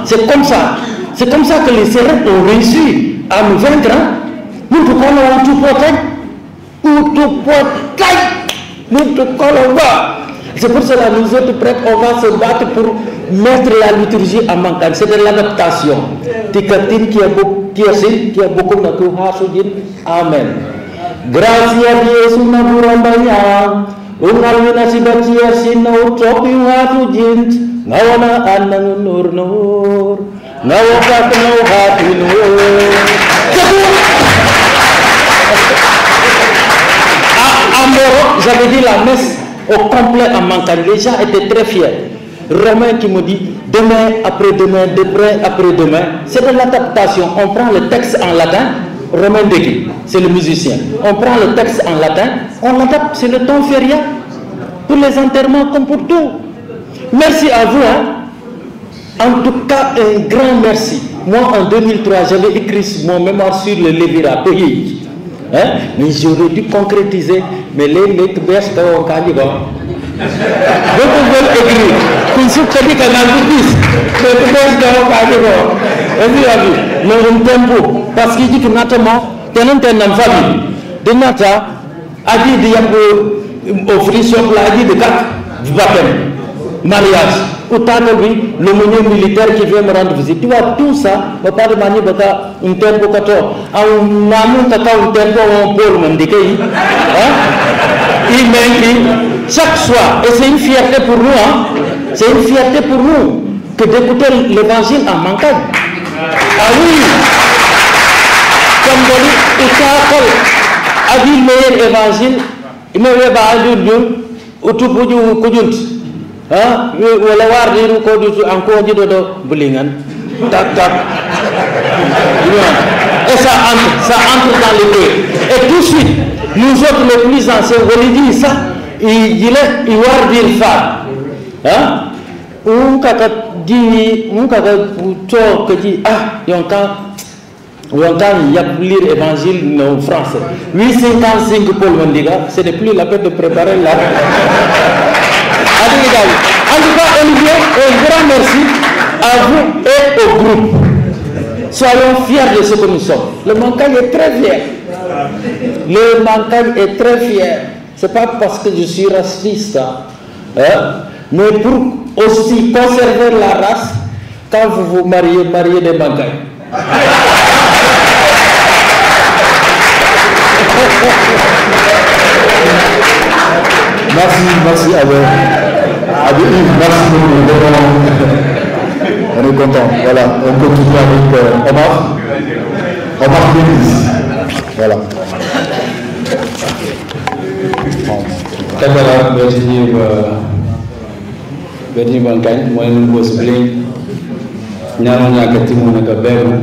Speaker 15: C'est comme ça. C'est comme ça que les Sérères ont réussi à nous vaincre. Nous te collons tout potaille. Nous te collons bas. C'est pour cela que nous autres prêtres, on va se battre pour mettre la liturgie en Mankagne. C'est de l'adaptation. Tikatin qui a beaucoup de Amen. Gracias Dios una burambanya. Ungalwina sibatia sina utopi watu jint. Ngawana anang nur. Ngawakat ngawhati nur. À Moro, j'avais dit la messe au complet en Mankagne. Les gens étaient très fiers. Romain qui me dit demain, après-demain, demain, après-demain. C'est de l'adaptation. On prend le texte en latin. Romain Degui, c'est le musicien. On prend le texte en latin, on l'adapte, c'est le ton féria. Pour les enterrements comme pour tout. Merci à vous. Hein. En tout cas, un grand merci. Moi, en 2003, j'avais écrit mon mémoire sur le Lévira, pays. Hein? Mais j'aurais dû concrétiser. Mais les bêches au Caliban. Beaucoup veulent écrire. Pour ceux qui disent qu'on a vu les bêches au Caliban. Mais un tempo. Parce qu'il dit que notamment, tenant un famille, de Nata, a dit de offrir sur la vie de 4 baptême, mariage. Autant que lui, l'aumônier militaire qui vient me rendre visite. Tu vois, tout ça, on parle de manière un tempo que toi. Un maman qui a un tempo, un pôle, mon dit il m'inquiète chaque soir. Et c'est une fierté pour nous. Hein? C'est une fierté pour nous que d'écouter l'évangile en Mankagne. Ah oui! Comme on dit, il a dit le meilleur évangile, il m'a dit que il et ça entre dans les deux. Et tout de suite, nous autres les plus anciens, on lui dit ça, il va dire ça. Hein? On dit, il y a lire l'évangile en français. 855 Paul Mendiga, ce n'est plus la peine de préparer là. En tout cas, Olivier, un grand merci à vous et au groupe. Soyons fiers de ce que nous sommes. Le Mankagne est très fier. Le Mankagne est très fier. Ce n'est pas parce que je suis raciste, hein, mais pour aussi conserver la race, quand vous vous mariez des Mankagnes.
Speaker 2: Merci à vous. Merci beaucoup. On est content. Voilà, on continue avec Omar. Omar Bénis. Voilà.
Speaker 13: Kakala Berni Mankagne, moi je vous explique. Nyanya katimu nakaberu.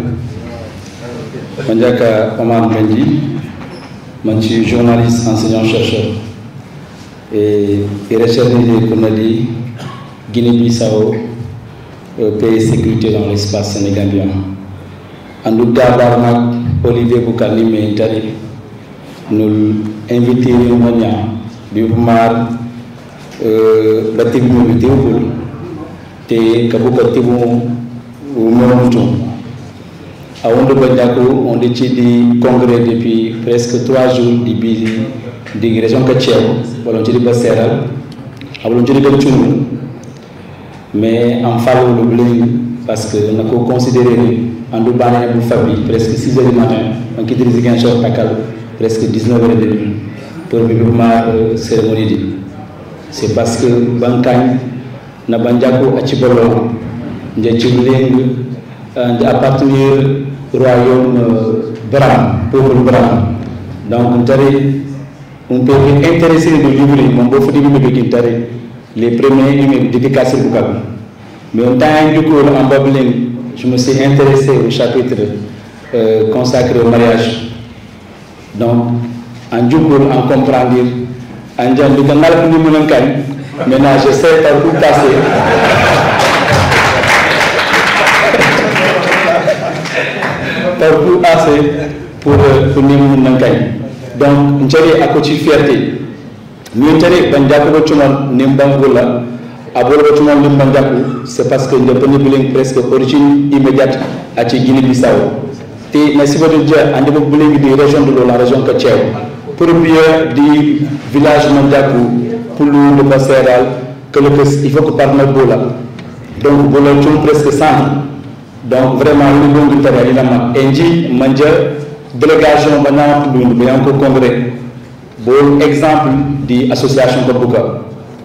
Speaker 13: Manjaka Omar Bendi. Je suis journaliste, enseignant, chercheur. Et recherche qu'on a dit Guinée-Bissau, paix et sécurité dans l'espace sénégalien. En tout cas, Olivier Boukani Méntari, nous invitons du Mar, la Tibou de Théopoul, et Kaboukativou ou Morontou. À Ondobadako, on décide congrès depuis presque 3 jours de région Kachel, volonté de Basseral, à volonté de Tchoum. Mais en fallo le blé, parce que nous avons considéré en Dubaï pour Fabi presque 6 h du matin, on quitte les Iguinchor Takal presque 19h30 pour la cérémonie. C'est parce que Bankagne, Nabandjako Achibolo, Ndjachibling, appartenir au royaume Bram, peuple Bram. Donc, on peut être intéressé de livrer, mon beau-frère les premiers dédicaces au Bukavu. Mais en tant que en Babylone, je me suis intéressé au chapitre consacré au mariage. Donc, en Djoukoul, en comprendre, en Djan du canal pour nous maintenant j'essaie de tout passer. Pour assez pour nous donc nous avons à côté fierté nous avons bandiako tuman nimbangola abolo tuman nimbandiako c'est parce que nous avons presque origine immédiate à Guinée-Bissau et merci beaucoup Dieu en développement de région de la région Kachel pour le du village Mandiakou
Speaker 6: pour nous de passer que il faut que par notre bola. Donc, bola tchum presque 100. Donc, vraiment, nous avons du terrain. Et manja délégation maintenant pour nous congrès. Bon exemple de l'association Kabuka.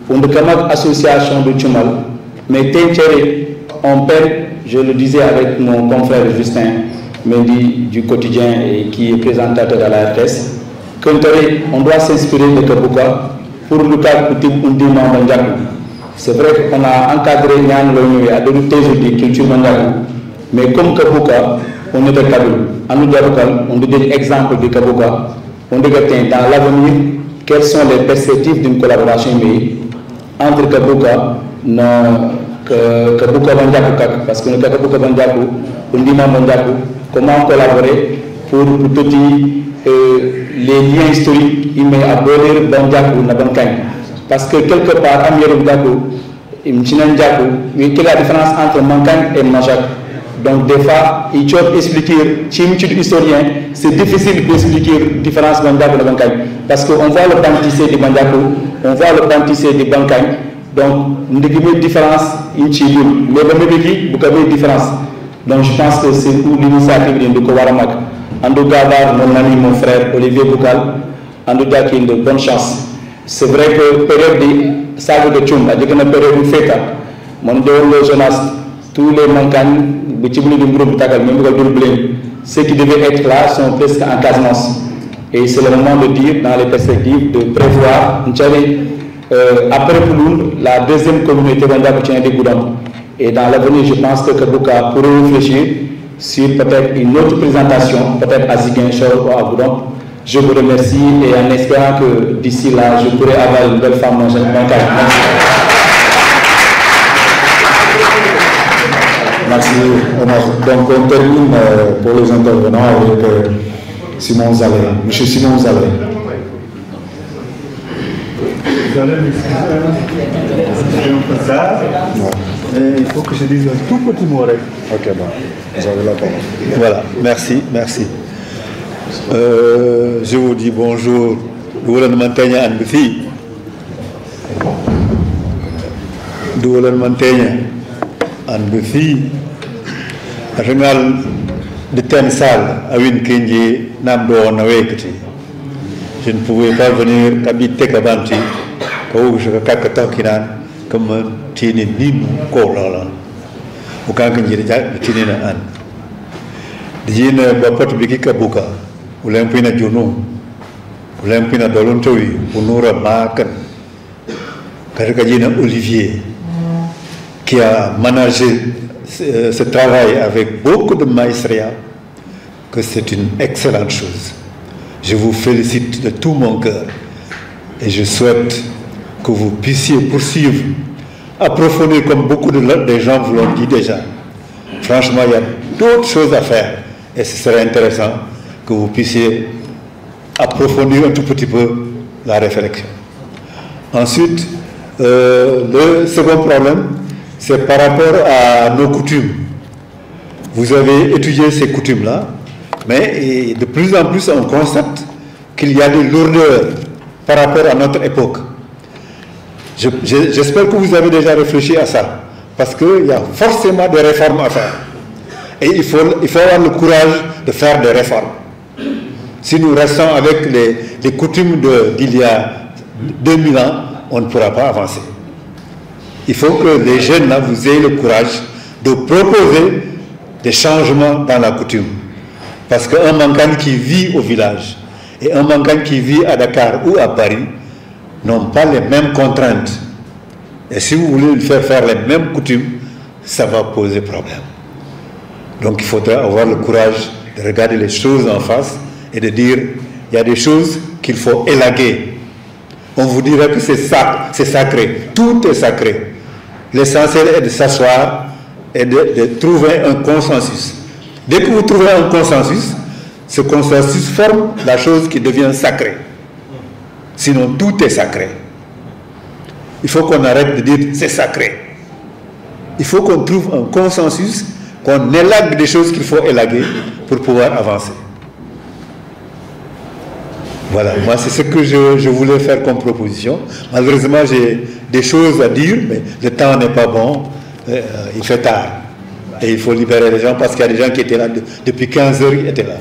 Speaker 6: On a une association de Tchumal. Mais on perd, je le disais avec mon confrère Justin Mendy du quotidien et qui est présentateur à la RTS, on doit s'inspirer de Kabuka pour le cas où on a c'est vrai qu'on a encadré Nyan à d'autres thèses de culture mondiale. Mais comme Kabuka, on est de Kaboul. On nous donne exemple de Kabuka. On dit dans l'avenir, quelles sont les perspectives d'une collaboration entre Kabuka et Kabuka Bandiakou, parce que nous Kabuka Bandiakou, on dit Bandiakou, comment collaborer pour tout les liens historiques, il met à Boler Bandiakou, Nabankagne. Parce que quelque part, Amir Bandiakou, Mchinandiakou, il y a la différence entre Mankagne et Manjak. Donc des fois, il faut expliquer, chez un historien, c'est difficile d'expliquer la différence de Bandiakou et de Bankagne. Parce qu'on voit le bantissé de Bandiakou, on voit le bantissé de Bankagne. Donc, nous avons une différence, mais vous avez une différence. Donc je pense que c'est pour l'initiative de Kowaramak. En tout cas, mon ami, mon frère Olivier Boukal, en tout cas, qui a de bonne chance. C'est vrai que la période de Sago de Tchoum, la période de Feta, mon deux journalistes, tous les mancans, ceux qui devaient être là sont presque en casemance. Et c'est le moment de dire, dans les perspectives, de prévoir, après Pouloum, la deuxième communauté de Goudam. Et dans l'avenir, je pense que Kabuka pourrait réfléchir sur peut-être une autre présentation, peut-être à Ziguinchor ou à Goudam. Je vous remercie et en espérant que d'ici là, je pourrai avoir une belle femme dans cette banque.
Speaker 2: Merci. Donc on termine pour les intervenants avec Simon Zalé. Monsieur Simon Zalé.
Speaker 10: Vous allez m'excuser, c'est un peu tard. Il faut que je dise un tout petit mot.
Speaker 2: Ok, bon, vous avez la parole.
Speaker 10: Voilà, merci, merci. Je vous dis bonjour. Doulan Mantenya and Bifi. Doulan Mantenya and Bifi. Renal de Tensal, à une Kenji, Namdo Nawekati. Je ne pouvais pas venir habiter Kabanti, où je Kakatakinan, comme Tini Nim Kolala. Au Kankanji, Tini An. Dijina Bapat Biki Kabuka, Ulampina Juno, Ulampina Dolontoui, Unura Makan, Karakajina Olivier, qui a managé ce travail avec beaucoup de maestria, que c'est une excellente chose. Je vous félicite de tout mon cœur et je souhaite que vous puissiez poursuivre, approfondir comme beaucoup de gens vous l'ont dit déjà. Franchement, il y a d'autres choses à faire et ce serait intéressant que vous puissiez approfondir un tout petit peu la réflexion. Ensuite, le second problème, c'est par rapport à nos coutumes. Vous avez étudié ces coutumes-là, mais de plus en plus on constate qu'il y a des lourdeurs par rapport à notre époque. J'espère que vous avez déjà réfléchi à ça, parce qu'il y a forcément des réformes à faire. Et il faut avoir le courage de faire des réformes. Si nous restons avec les coutumes d'il y a 2000 ans, on ne pourra pas avancer. Il faut que les jeunes, là, vous ayez le courage de proposer des changements dans la coutume. Parce qu'un Mankan qui vit au village et un Mankan qui vit à Dakar ou à Paris n'ont pas les mêmes contraintes. Et si vous voulez lui faire les mêmes coutumes, ça va poser problème. Donc il faudra avoir le courage de regarder les choses en face et de dire, il y a des choses qu'il faut élaguer. On vous dirait que c'est sacré. Tout est sacré. L'essentiel est de s'asseoir et de trouver un consensus. Dès que vous trouvez un consensus, ce consensus forme la chose qui devient sacrée. Sinon, tout est sacré. Il faut qu'on arrête de dire c'est sacré. Il faut qu'on trouve un consensus, qu'on élague des choses qu'il faut élaguer pour pouvoir avancer. Voilà, moi c'est ce que je voulais faire comme proposition. Malheureusement j'ai des choses à dire, mais le temps n'est pas bon, il fait tard. Et il faut libérer les gens parce qu'il y a des gens qui étaient là depuis 15 heures, qui étaient là.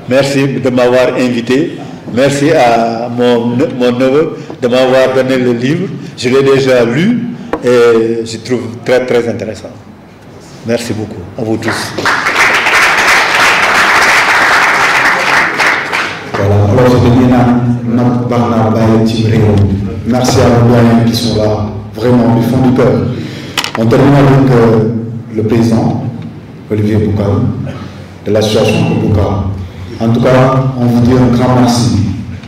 Speaker 10: Merci de m'avoir invité. Merci à mon neveu de m'avoir donné le livre. Je l'ai déjà lu et je trouve très très intéressant. Merci beaucoup à vous tous.
Speaker 2: Voilà, alors je deviens merci à nos doyens qui sont là, vraiment du fond du cœur. On termine avec le président, Olivier Boukal, de l'association Koboka. En tout cas, on vous dit un grand merci,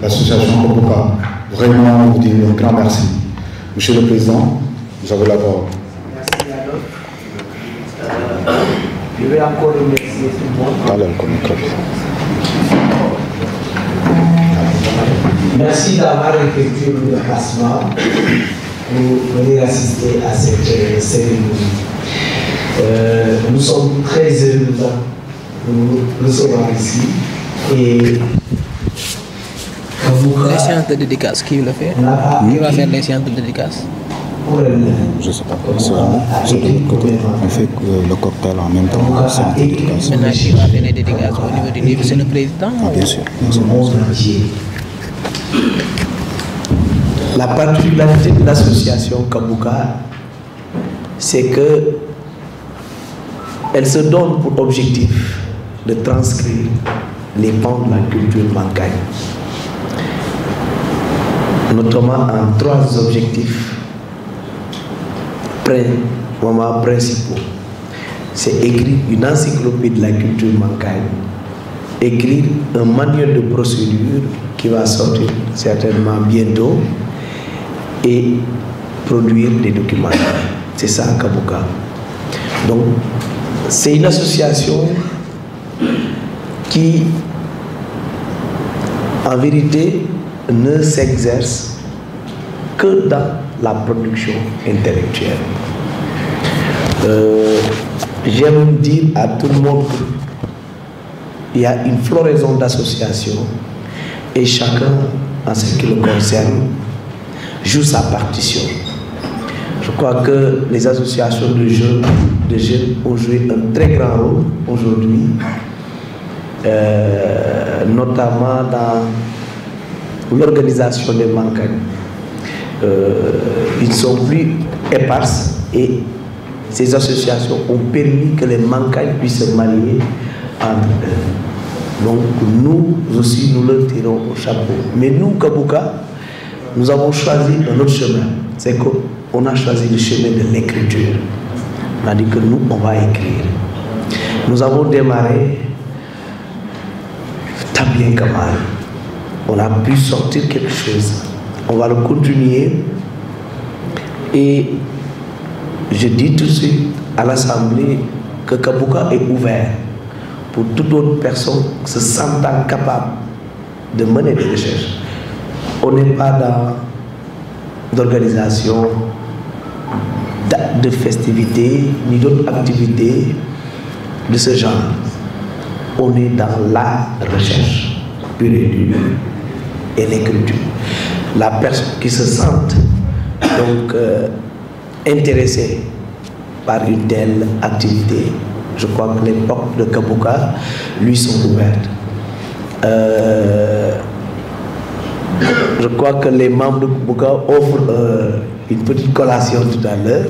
Speaker 2: l'association Koboka. Vraiment, on vous dit un grand merci. Monsieur le Président, vous avez la parole.
Speaker 6: Merci alors. Je vais encore remercier tout le monde. Merci d'avoir effectué le déplacement pour venir assister à cette cérémonie. Nous sommes très heureux de nous recevoir ici. Et
Speaker 16: les séances de dédicace, qui le fait? Qui va faire les séances de dédicace?
Speaker 2: Je ne sais pas. C'est de l'autre côté. On fait le cocktail en même temps.
Speaker 16: Maintenant, qui va faire les dédicaces au niveau du livre, c'est le président?
Speaker 2: Ah, bien sûr.
Speaker 6: La particularité de l'association Kabuka, c'est que elle se donne pour objectif de transcrire les pans de la culture mankagne, notamment en 3 objectifs principaux. C'est écrire une encyclopédie de la culture mankagne, écrire un manuel de procédure qui va sortir certainement bientôt et produire des documents. C'est ça Kabuka. Donc c'est une association qui en vérité ne s'exerce que dans la production intellectuelle. J'aime dire à tout le monde qu'il y a une floraison d'associations et chacun, en ce qui le concerne, joue sa partition. Je crois que les associations de jeunes ont joué un très grand rôle aujourd'hui, notamment dans l'organisation des mancagnes. Ils sont plus éparses et ces associations ont permis que les mancagnes puissent se marier entre eux. Donc nous aussi, nous leur tirons au chapeau. Mais nous, Kabuka, nous avons choisi un autre chemin. C'est qu'on a choisi le chemin de l'écriture. On a dit que nous, on va écrire. Nous avons démarré Tabien Kamal. On a pu sortir quelque chose. On va le continuer. Et je dis tout de suite à l'Assemblée que Kabuka est ouvert pour toute autre personne se sentant capable de mener des recherches. On n'est pas dans d'organisation, de festivités, ni d'autres activités de ce genre. On est dans la recherche pure et dure et l'écriture. La personne qui se sent donc intéressée par une telle activité, je crois que les portes de Kabuka lui sont ouvertes. Je crois que les membres de Kabuka offrent une petite collation tout à l'heure.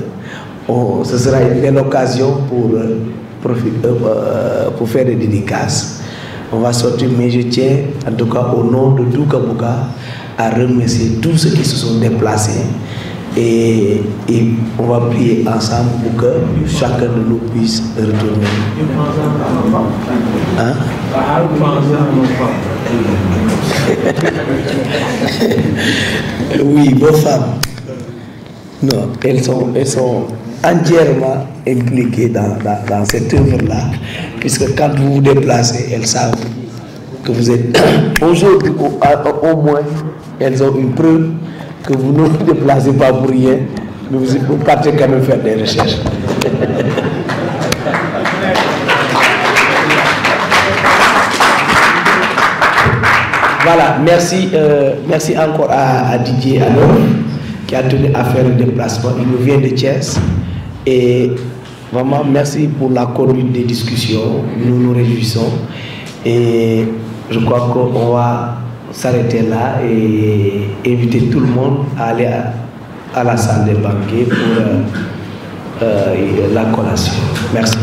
Speaker 6: Ce sera une belle occasion pour faire des dédicaces. On va sortir, mais je tiens en tout cas au nom de tout Kabuka à remercier tous ceux qui se sont déplacés. Et on va prier ensemble pour que chacun de nous puisse retourner. Hein? Oui, vos femmes. Non, elles sont entièrement impliquées dans cette œuvre-là, puisque quand vous vous déplacez, elles savent que vous êtes aujourd'hui, au moins, elles ont une preuve que vous ne vous déplacez pas pour rien, mais vous partez quand même faire des recherches. Voilà, merci, merci encore à Didier alors, qui a tenu à faire le déplacement. Il nous vient de Thiès. Et vraiment, merci pour la conduite des discussions. Nous nous réjouissons. Et je crois qu'on va s'arrêter là et inviter tout le monde à aller à la salle des banquets pour la collation. Merci.